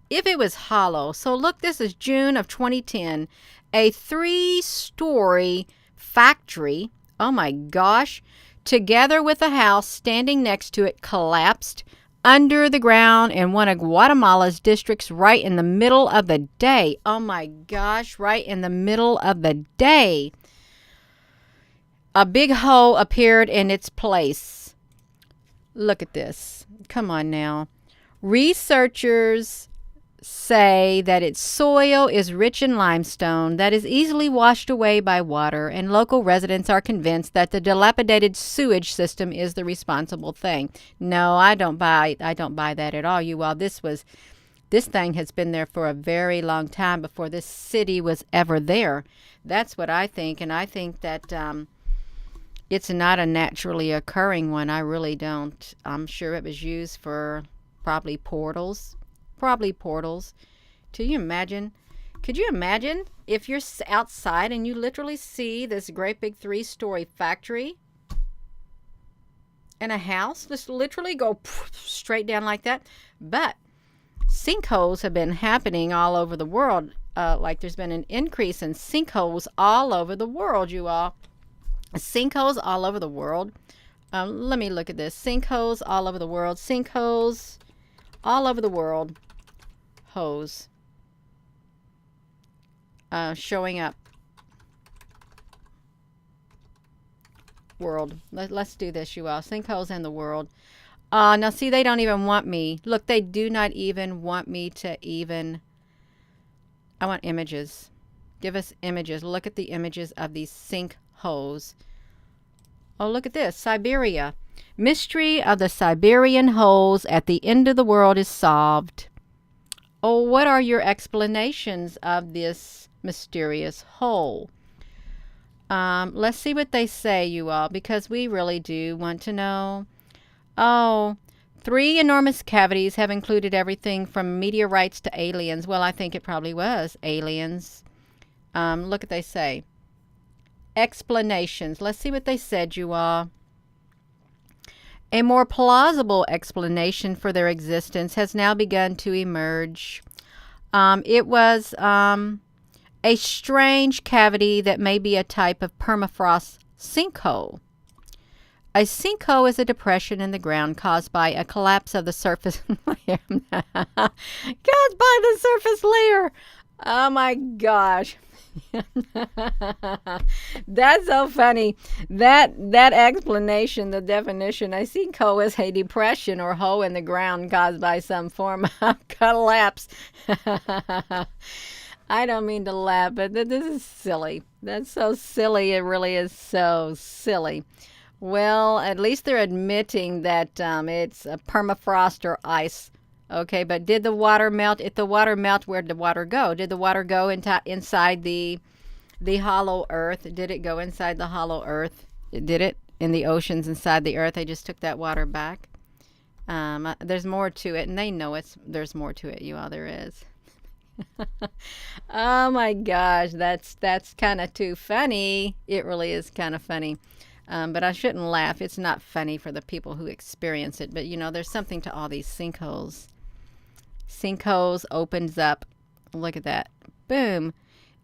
Speaker 1: If it was hollow. So look, this is June of 2010. A 3-story factory, oh my gosh, together with a house standing next to it, collapsed under the ground in one of Guatemala's districts right in the middle of the day. Oh my gosh, right in the middle of the day. A big hole appeared in its place. Look at this. Come on now. Researchers say that its soil is rich in limestone that is easily washed away by water, and local residents are convinced that the dilapidated sewage system is the responsible thing. No, I don't buy that at all, you all. This thing has been there for a very long time before this city was ever there. That's what I think, and I think that it's not a naturally occurring one. I really don't. I'm sure it was used for probably portals. Do you imagine? Could you imagine if you're outside and you literally see this great big 3-story factory and a house just literally go straight down like that? But sinkholes have been happening all over the world. Like there's been an increase in sinkholes all over the world, you all. Sinkholes all over the world. Let me look at this. Sinkholes all over the world. Sinkholes all over the world. Hose. Showing up. World. Let's do this, you all. Sinkholes in the world. Now see, they don't even want me. Look, they do not even want me to even... I want images. Give us images. Look at the images of these sinkholes. Oh, look at this. Siberia. Mystery of the Siberian holes at the end of the world is solved. Oh, what are your explanations of this mysterious hole? Let's see what they say, you all, because we really do want to know. Oh, 3 enormous cavities have included everything from meteorites to aliens. Well, I think it probably was aliens. Look what they say. Explanations. Let's see what they said, you all. A more plausible explanation for their existence has now begun to emerge. It was a strange cavity that may be a type of permafrost sinkhole. A sinkhole is a depression in the ground caused by a collapse of the surface layer. Caused by the surface layer. Oh my gosh. That's so funny. That explanation, the definition, a sinkhole is a depression or hole in the ground caused by some form of collapse. I don't mean to laugh, but this is silly. That's so silly. It really is so silly. Well, at least they're admitting that it's a permafrost or ice. Okay, but did the water melt? If the water melt, where did the water go? Did the water go inside the hollow earth? Did it go inside the hollow earth? Did it? In the oceans inside the earth? They just took that water back? There's more to it, and they know there's more to it, you all. There is. Oh my gosh, that's kind of too funny. It really is kind of funny. But I shouldn't laugh. It's not funny for the people who experience it. But, you know, there's something to all these sinkholes. Sinkholes opens up. Look at that. Boom.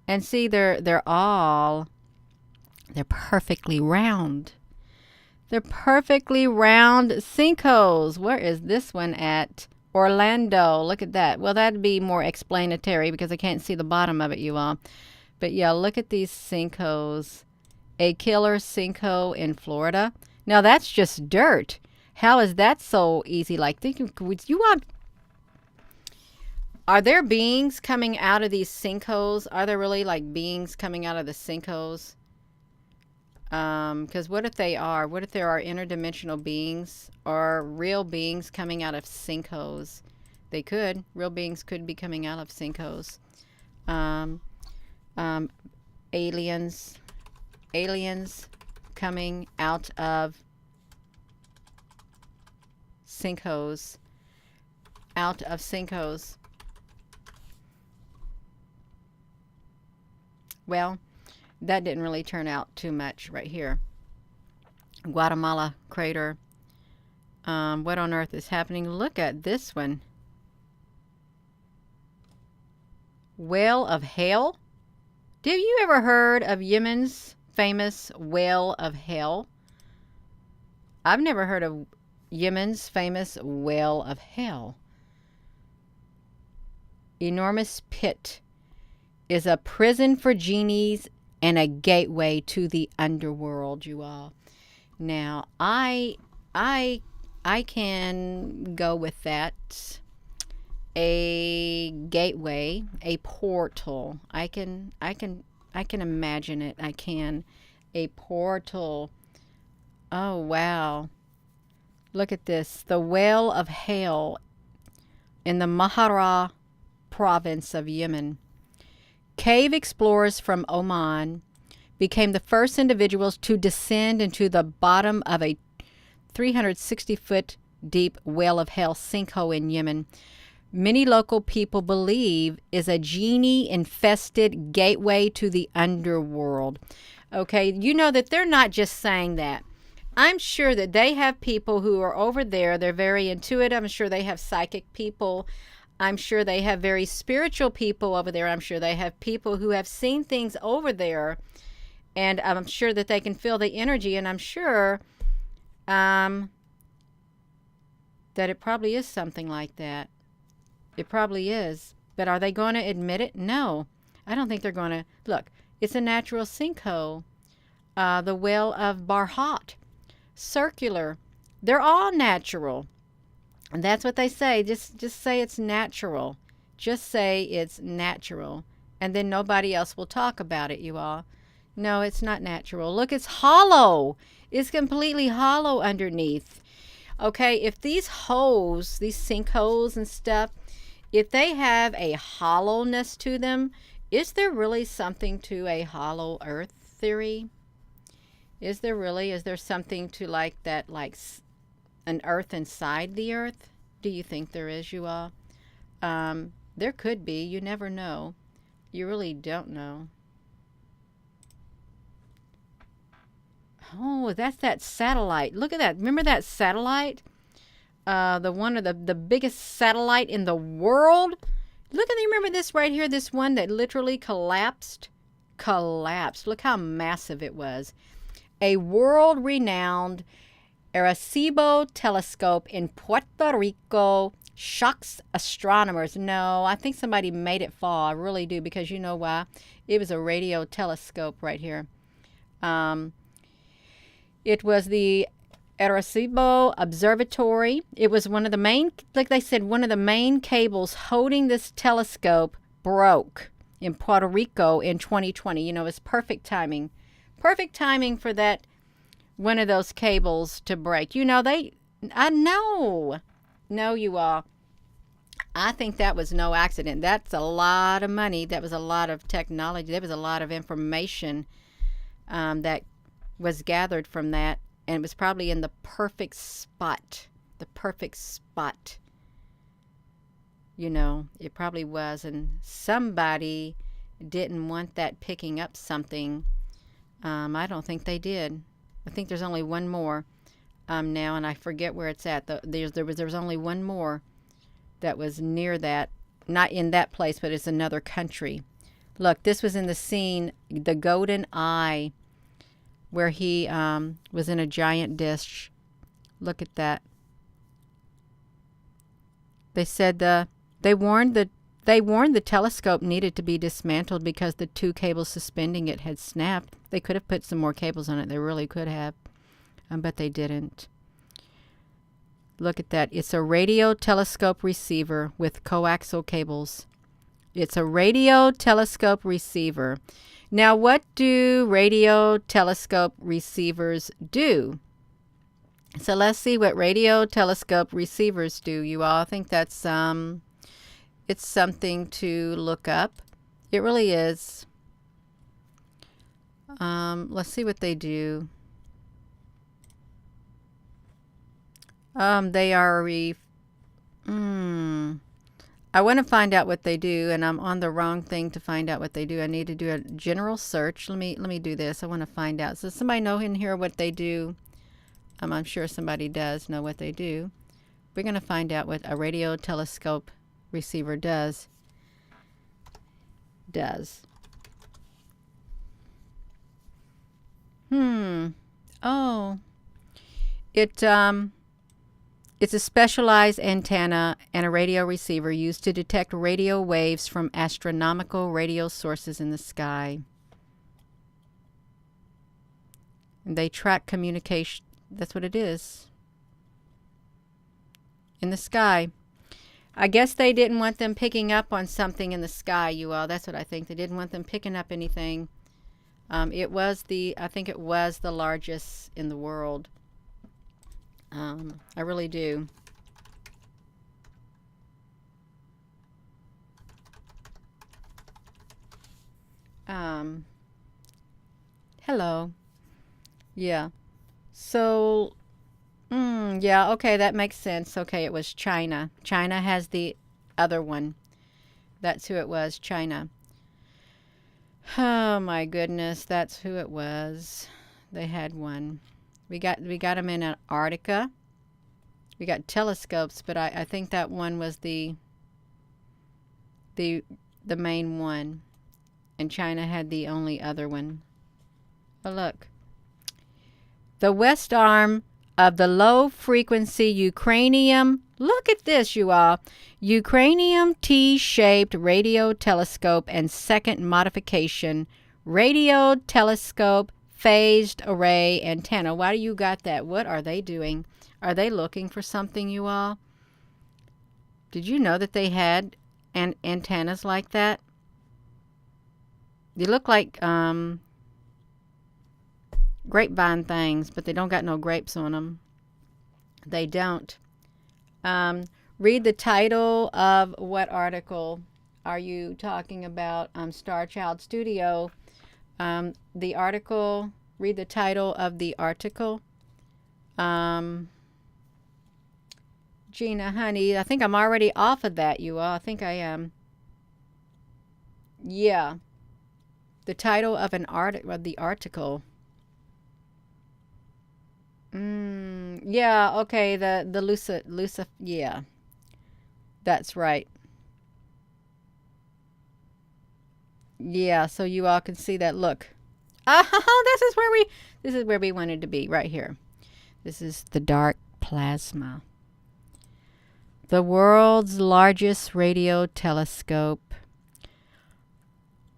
Speaker 1: And see, they're perfectly round. They're perfectly round sinkholes. Where is this one at? Orlando. Look at that. Well, that'd be more explanatory because I can't see the bottom of it, you all. But yeah, look at these sinkholes. A killer sinkhole in Florida. Now that's just dirt. How is that so easy? Like, think you want. Are there beings coming out of these sinkholes? Are there really like beings coming out of the sinkholes? Because what if they are? What if there are interdimensional beings or real beings coming out of sinkholes? They could. Real beings could be coming out of sinkholes. Aliens coming out of sinkholes. Out of sinkholes. Well, that didn't really turn out too much right here. Guatemala crater. What on earth is happening? Look at this one. Well of hell? Have you ever heard of Yemen's famous well of hell? I've never heard of Yemen's famous well of hell. Enormous pit is a prison for genies and a gateway to the underworld, you all. Now, I can go with that. A gateway, a portal. I can imagine it. I can. A portal. Oh, wow. Look at this. The well of hell in the Mahara province of Yemen. Cave explorers from Oman became the first individuals to descend into the bottom of a 360-foot deep well of hell sinkhole in Yemen. Many local people believe is a genie-infested gateway to the underworld. Okay, you know that they're not just saying that. I'm sure that they have people who are over there. They're very intuitive. I'm sure they have psychic people. I'm sure they have very spiritual people over there. I'm sure they have people who have seen things over there. And I'm sure that they can feel the energy. And I'm sure that it probably is something like that. It probably is. But are they going to admit it? No. I don't think they're going to. Look, it's a natural sinkhole. The well of Barhat. Circular. They're all natural. And that's what they say. Just say it's natural. Just say it's natural. And then nobody else will talk about it, you all. No, it's not natural. Look, it's hollow. It's completely hollow underneath. Okay, if these holes, these sinkholes and stuff, if they have a hollowness to them, is there really something to a hollow earth theory? Is there really? Is there something to like that, like an earth inside the earth? Do you think there is, you all? There could be. You never know. You really don't know. Oh, that's that satellite. Look at that. Remember that satellite? The one of the biggest satellite in the world. Look at, remember this right here? This one that literally collapsed? Collapsed. Look how massive it was. A world-renowned Arecibo telescope in Puerto Rico shocks astronomers. No, I think somebody made it fall. I really do, because you know why? It was a radio telescope right here. It was the Arecibo Observatory. It was one of the main, like they said, one of the main cables holding this telescope broke in Puerto Rico in 2020. You know, it's perfect timing. Perfect timing for that, one of those cables to break. You know, I know. No, you all. I think that was no accident. That's a lot of money. That was a lot of technology. There was a lot of information that was gathered from that. And it was probably in the perfect spot. The perfect spot. You know, it probably was. And somebody didn't want that picking up something. I don't think they did. I think there's only one more now, and I forget where it's at. There was only one more that was near that. Not in that place, but it's another country. Look, this was in the scene, the Golden Eye, where he was in a giant dish. Look at that. They said they warned the telescope needed to be dismantled because the two cables suspending it had snapped. They could have put some more cables on it. They really could have, but they didn't. Look at that. It's a radio telescope receiver with coaxial cables. It's a radio telescope receiver. Now, what do radio telescope receivers do? So let's see what radio telescope receivers do, you all. I think that's it's something to look up. It really is. Let's see what they do. They are I want to find out what they do, and I'm on the wrong thing to find out what they do. I need to do a general search. Let me do this. I want to find out. So somebody know in here what they do? I'm sure somebody does know what they do. We're going to find out what a radio telescope receiver does. Oh. It's a specialized antenna and a radio receiver used to detect radio waves from astronomical radio sources in the sky. And they track communication. That's what it is. In the sky. I guess they didn't want them picking up on something in the sky, you all. That's what I think. They didn't want them picking up anything. I think it was the largest in the world. I really do. Hello. Yeah. So, yeah, okay, that makes sense. Okay, it was China. China has the other one. That's who it was, China. Oh my goodness, that's who it was. They had one. We got them in Antarctica. We got telescopes, but I think that one was the main one, and China had the only other one. Oh look, the west arm of the low-frequency Ukrainium. Look at this, you all. Ukrainium T-shaped radio telescope and second modification radio telescope phased array antenna. Why do you got that? What are they doing? Are they looking for something, you all? Did you know that they had antennas like that? They look like grapevine things, but they don't got no grapes on them. They don't. Read the title of what article are you talking about? Star Child Studio. The article, read the title of the article. Gina, honey, I think I'm already off of that, you all. I think I am. Yeah. The title of the article. Yeah, okay, the Lucifer, yeah. That's right. Yeah, so you all can see that. Look. Oh, this is where we wanted to be, right here. This is the dark plasma. The world's largest radio telescope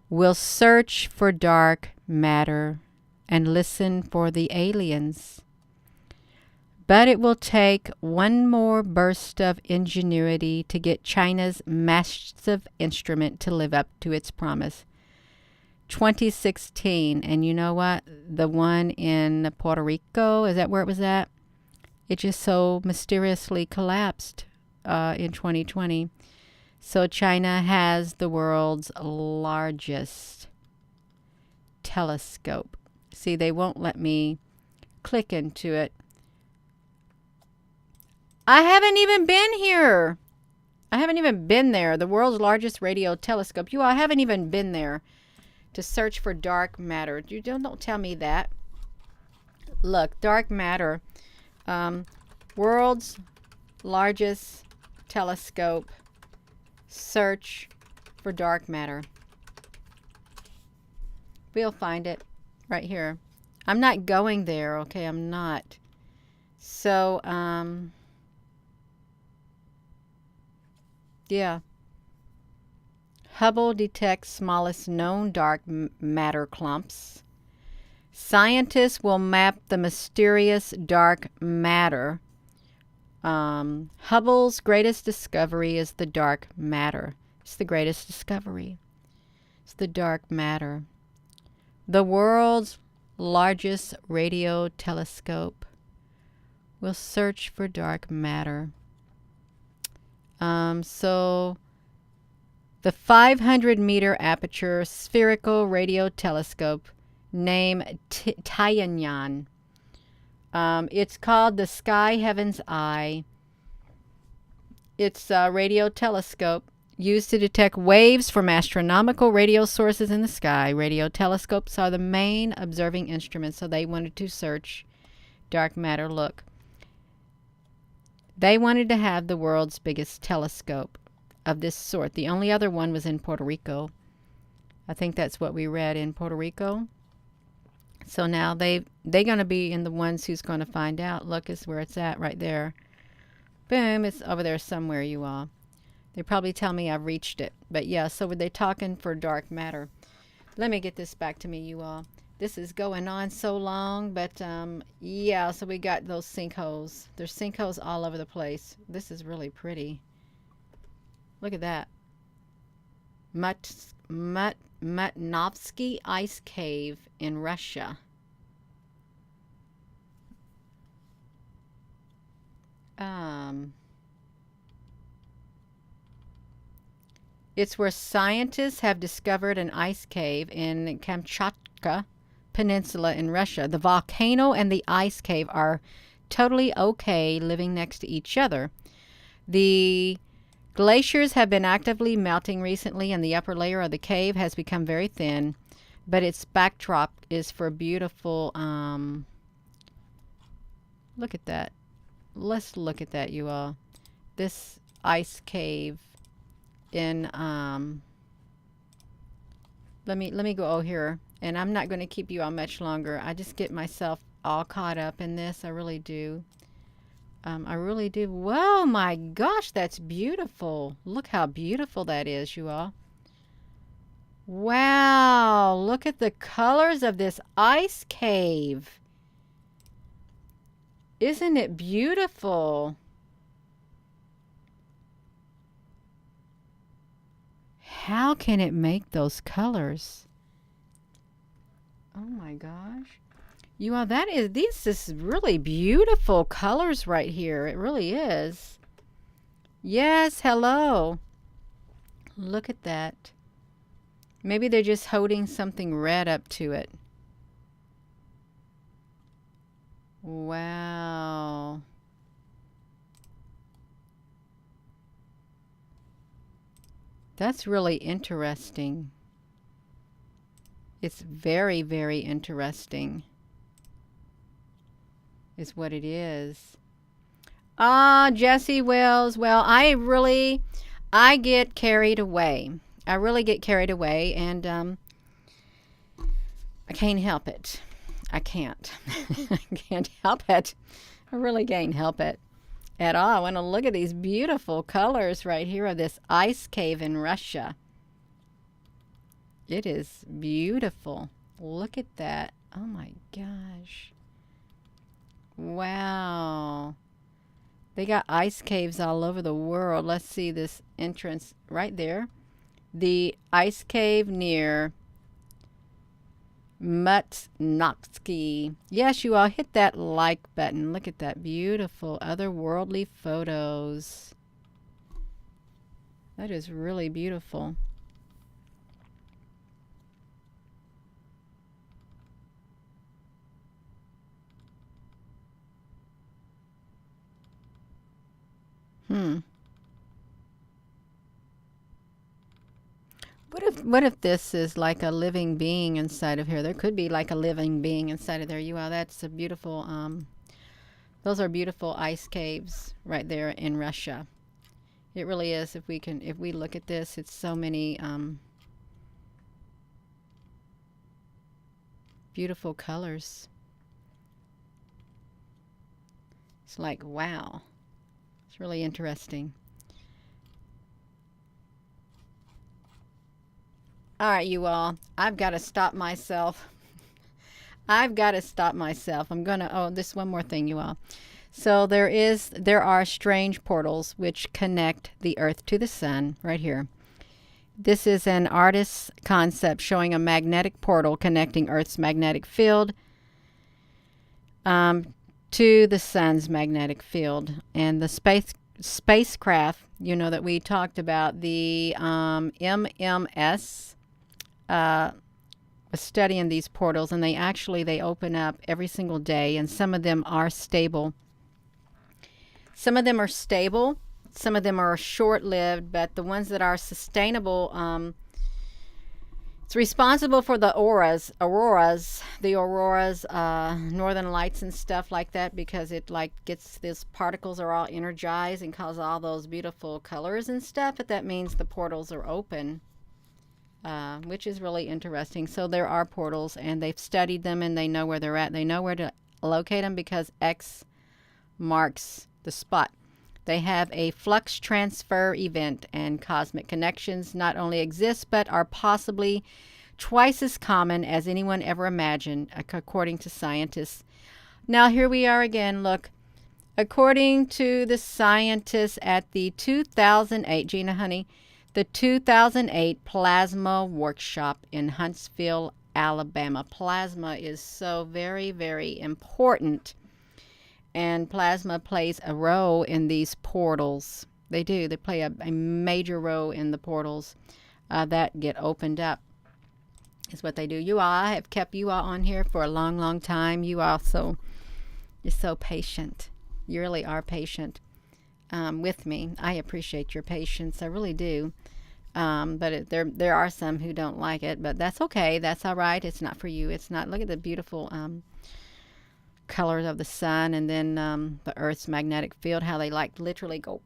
Speaker 1: will search for dark matter and listen for the aliens. But it will take one more burst of ingenuity to get China's massive instrument to live up to its promise. 2016, and you know what? The one in Puerto Rico, is that where it was at? It just so mysteriously collapsed in 2020. So China has the world's largest telescope. See, they won't let me click into it. I haven't even been here. I haven't even been there. The world's largest radio telescope. I haven't even been there to search for dark matter. You don't tell me that. Look, dark matter. World's largest telescope. Search for dark matter. We'll find it right here. I'm not going there, okay? I'm not. So, Yeah. Hubble detects smallest known dark matter clumps. Scientists will map the mysterious dark matter. Hubble's greatest discovery is the dark matter. It's the greatest discovery. It's the dark matter. The world's largest radio telescope will search for dark matter. So the 500-meter aperture spherical radio telescope named Tianyan. It's called the Sky Heaven's Eye. It's a radio telescope used to detect waves from astronomical radio sources in the sky. Radio telescopes are the main observing instruments, so they wanted to search dark matter. Look. They wanted to have the world's biggest telescope of this sort. The only other one was in Puerto Rico. I think that's what we read, in Puerto Rico. So now they're going to be in the ones who's going to find out. Look, is where it's at right there. Boom, it's over there somewhere, you all. They probably tell me I've reached it. But yeah, so were they talking for dark matter? Let me get this back to me, you all. This is going on so long, but yeah, so we got those sinkholes. There's sinkholes all over the place. This is really pretty. Look at that. Manovsky Ice Cave in Russia. It's where scientists have discovered an ice cave in Kamchatka Peninsula in Russia. The volcano and the ice cave are totally okay living next to each other. The glaciers have been actively melting recently, and the upper layer of the cave has become very thin, but its backdrop is for beautiful, look at that. Let's look at that, you all. This ice cave in, let me go here, and I'm not going to keep you on much longer. I just get myself all caught up in this. I really do. I really do. Whoa, my gosh, that's beautiful. Look how beautiful that is, you all. Wow, look at the colors of this ice cave. Isn't it beautiful? How can it make those colors? Oh my gosh. You all, this is really beautiful colors right here. It really is. Yes, hello. Look at that. Maybe they're just holding something red up to it. Wow. That's really interesting. It's very, very interesting. Is what it is. Jesse Wells. Well, I get carried away. I really get carried away, and I can't help it. I can't. I can't help it. I really can't help it at all. I want to look at these beautiful colors right here of this ice cave in Russia. It is beautiful. Look at that. Oh my gosh. Wow. They got ice caves all over the world. Let's see this entrance right there. The ice cave near Manovsky. Yes, you all hit that like button. Look at that beautiful otherworldly photos. That is really beautiful. What if this is like a living being inside of here? There could be like a living being inside of there. You all, that's a beautiful, those are beautiful ice caves right there in Russia. It really is. If we look at this, it's so many beautiful colors. It's like, wow. It's really interesting. All right, you all. I've got to stop myself. I've got to stop myself. I'm going to, oh, this one more thing, you all. So there are strange portals which connect the earth to the sun right here. This is an artist's concept showing a magnetic portal connecting Earth's magnetic field to the sun's magnetic field. And the spacecraft, you know, that we talked about, the MMS, was studying these portals, and they open up every single day, and some of them are stable. Some of them are stable. Some of them are short-lived, but the ones that are sustainable, it's responsible for the auroras, northern lights and stuff like that, because it like gets these particles are all energized and cause all those beautiful colors and stuff. But that means the portals are open, which is really interesting. So there are portals, and they've studied them, and they know where they're at. They know where to locate them because X marks the spot. They have a flux transfer event, and cosmic connections not only exist but are possibly twice as common as anyone ever imagined, according to scientists. Now here we are again. Look, according to the scientists at the 2008, Gina honey, the 2008 Plasma Workshop in Huntsville, Alabama. Plasma is so very, very important. And plasma plays a role in these portals. They do. They play a major role in the portals that get opened up. Is what they do. You all, I have kept you all on here for a long, long time. You all, you're so patient. You really are patient with me. I appreciate your patience. I really do. But there are some who don't like it, but that's okay. That's all right. It's not for you. It's not. Look at the beautiful colors of the sun, and then the Earth's magnetic field, how they like literally go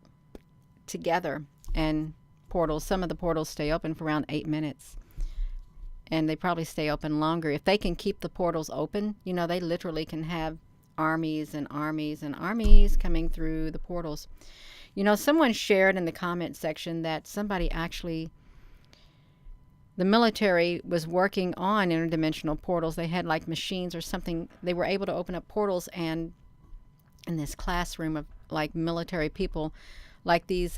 Speaker 1: together. And portals, some of the portals stay open for around 8 minutes, and they probably stay open longer if they can keep the portals open. You know, they literally can have armies and armies and armies coming through the portals. You know, someone shared in the comment section that somebody actually, the military was working on interdimensional portals. They had like machines or something. They were able to open up portals, and in this classroom of like military people, like these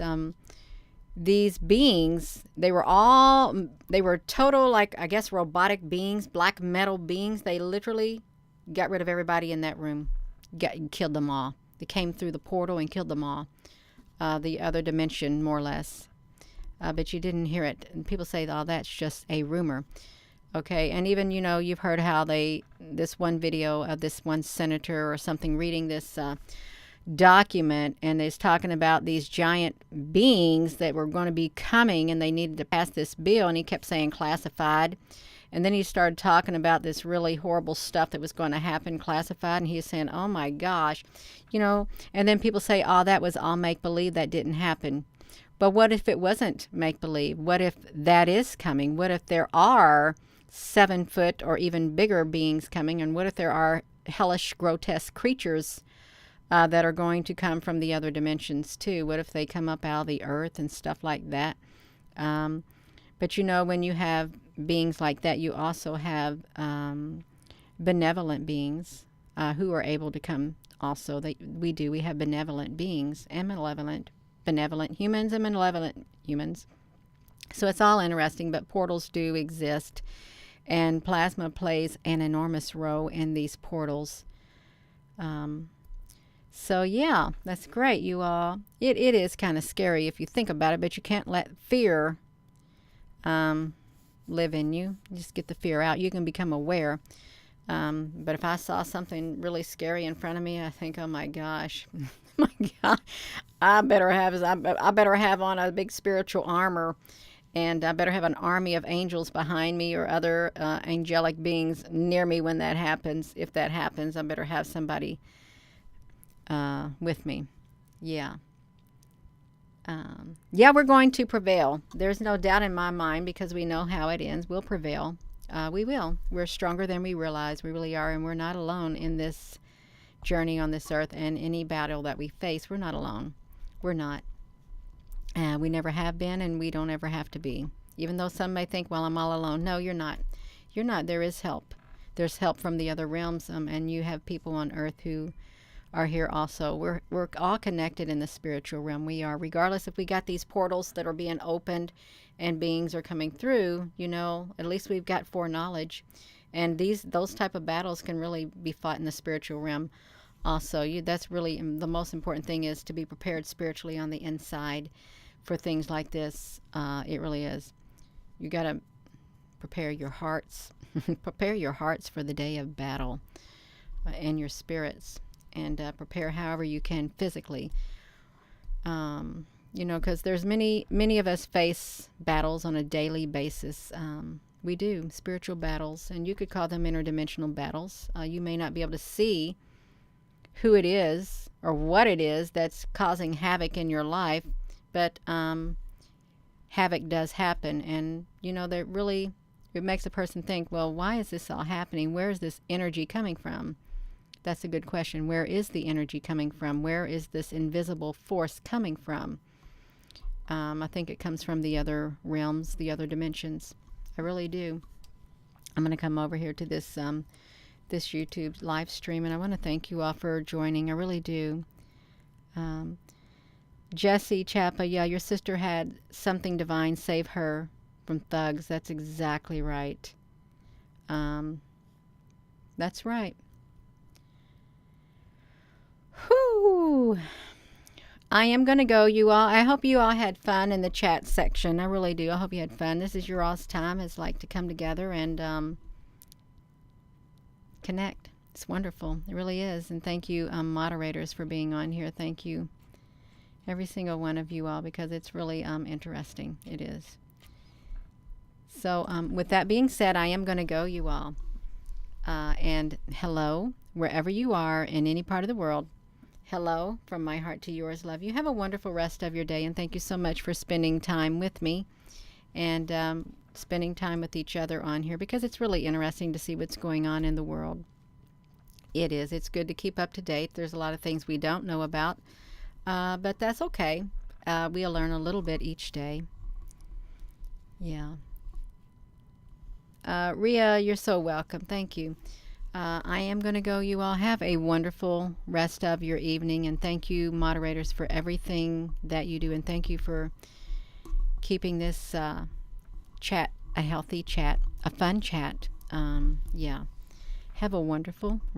Speaker 1: beings, they were total, like, I guess, robotic beings, black metal beings. They literally got rid of everybody in that room, killed them all. They came through the portal and killed them all. The other dimension, more or less. But you didn't hear it. And people say, oh, that's just a rumor. Okay, and even, you know, you've heard how this one video of this one senator or something reading this document, and is talking about these giant beings that were going to be coming, and they needed to pass this bill, and he kept saying classified. And then he started talking about this really horrible stuff that was going to happen, classified, and he was saying, oh my gosh, you know, and then people say, oh, that was all make-believe, that didn't happen. But what if it wasn't make-believe? What if that is coming? What if there are 7-foot or even bigger beings coming? And what if there are hellish, grotesque creatures that are going to come from the other dimensions too? What if they come up out of the earth and stuff like that? But you know, when you have beings like that, you also have benevolent beings who are able to come also. We have benevolent beings and benevolent humans and malevolent humans. So it's all interesting, but portals do exist, and plasma plays an enormous role in these portals. So yeah, that's great, you all. It is kind of scary if you think about it, but you can't let fear live in you. Just get the fear out. You can become aware. But if I saw something really scary in front of me, I think, oh my gosh, my God, I better have on a big spiritual armor, and I better have an army of angels behind me or other angelic beings near me when that happens. If that happens, I better have somebody with me. Yeah. Yeah, we're going to prevail. There's no doubt in my mind, because we know how it ends. We'll prevail. We will. We're stronger than we realize. We really are, and we're not alone in this journey on this earth, and any battle that we face, we're not alone. We're not. We never have been, and we don't ever have to be. Even though some may think, well, I'm all alone. No, you're not. You're not. There is help. There's help from the other realms, and you have people on earth who are here also. We're all connected in the spiritual realm. We are, regardless if we got these portals that are being opened and beings are coming through, at least we've got foreknowledge. And those type of battles can really be fought in the spiritual realm also. That's really the most important thing, is to be prepared spiritually on the inside for things like this. It really is. You got to prepare your hearts. Prepare your hearts for the day of battle, and your spirits, and prepare however you can physically. Because there's many of us face battles on a daily basis. We do, spiritual battles, and you could call them interdimensional battles. You may not be able to see who it is or what it is that's causing havoc in your life, but havoc does happen. And that really, it makes a person think, well, why is this all happening? Where is this energy coming from? That's a good question. Where is the energy coming from? Where is this invisible force coming from? I think it comes from the other realms, the other dimensions. I really do. I'm going to come over here to this this YouTube live stream, and I want to thank you all for joining. I really do. Jesse Chappa, yeah, your sister had something divine save her from thugs. That's exactly right. That's right. Whew. I am going to go, you all. I hope you all had fun in the chat section. I really do. I hope you had fun. This is your all's time. It's like to come together and connect. It's wonderful. It really is. And thank you, moderators, for being on here. Thank you, every single one of you all, because it's really interesting. It is. So with that being said, I am going to go, you all. And hello, wherever you are in any part of the world. Hello from my heart to yours. Love you. Have a wonderful rest of your day, and thank you so much for spending time with me and spending time with each other on here, because it's really interesting to see what's going on in the world. It is. It's good to keep up to date. There's a lot of things we don't know about, but that's okay. We'll learn a little bit each day. Yeah. Rhea, you're so welcome. Thank you. I am going to go. You all have a wonderful rest of your evening, and thank you, moderators, for everything that you do, and thank you for keeping this chat a healthy chat, a fun chat. Yeah. Have a wonderful rest.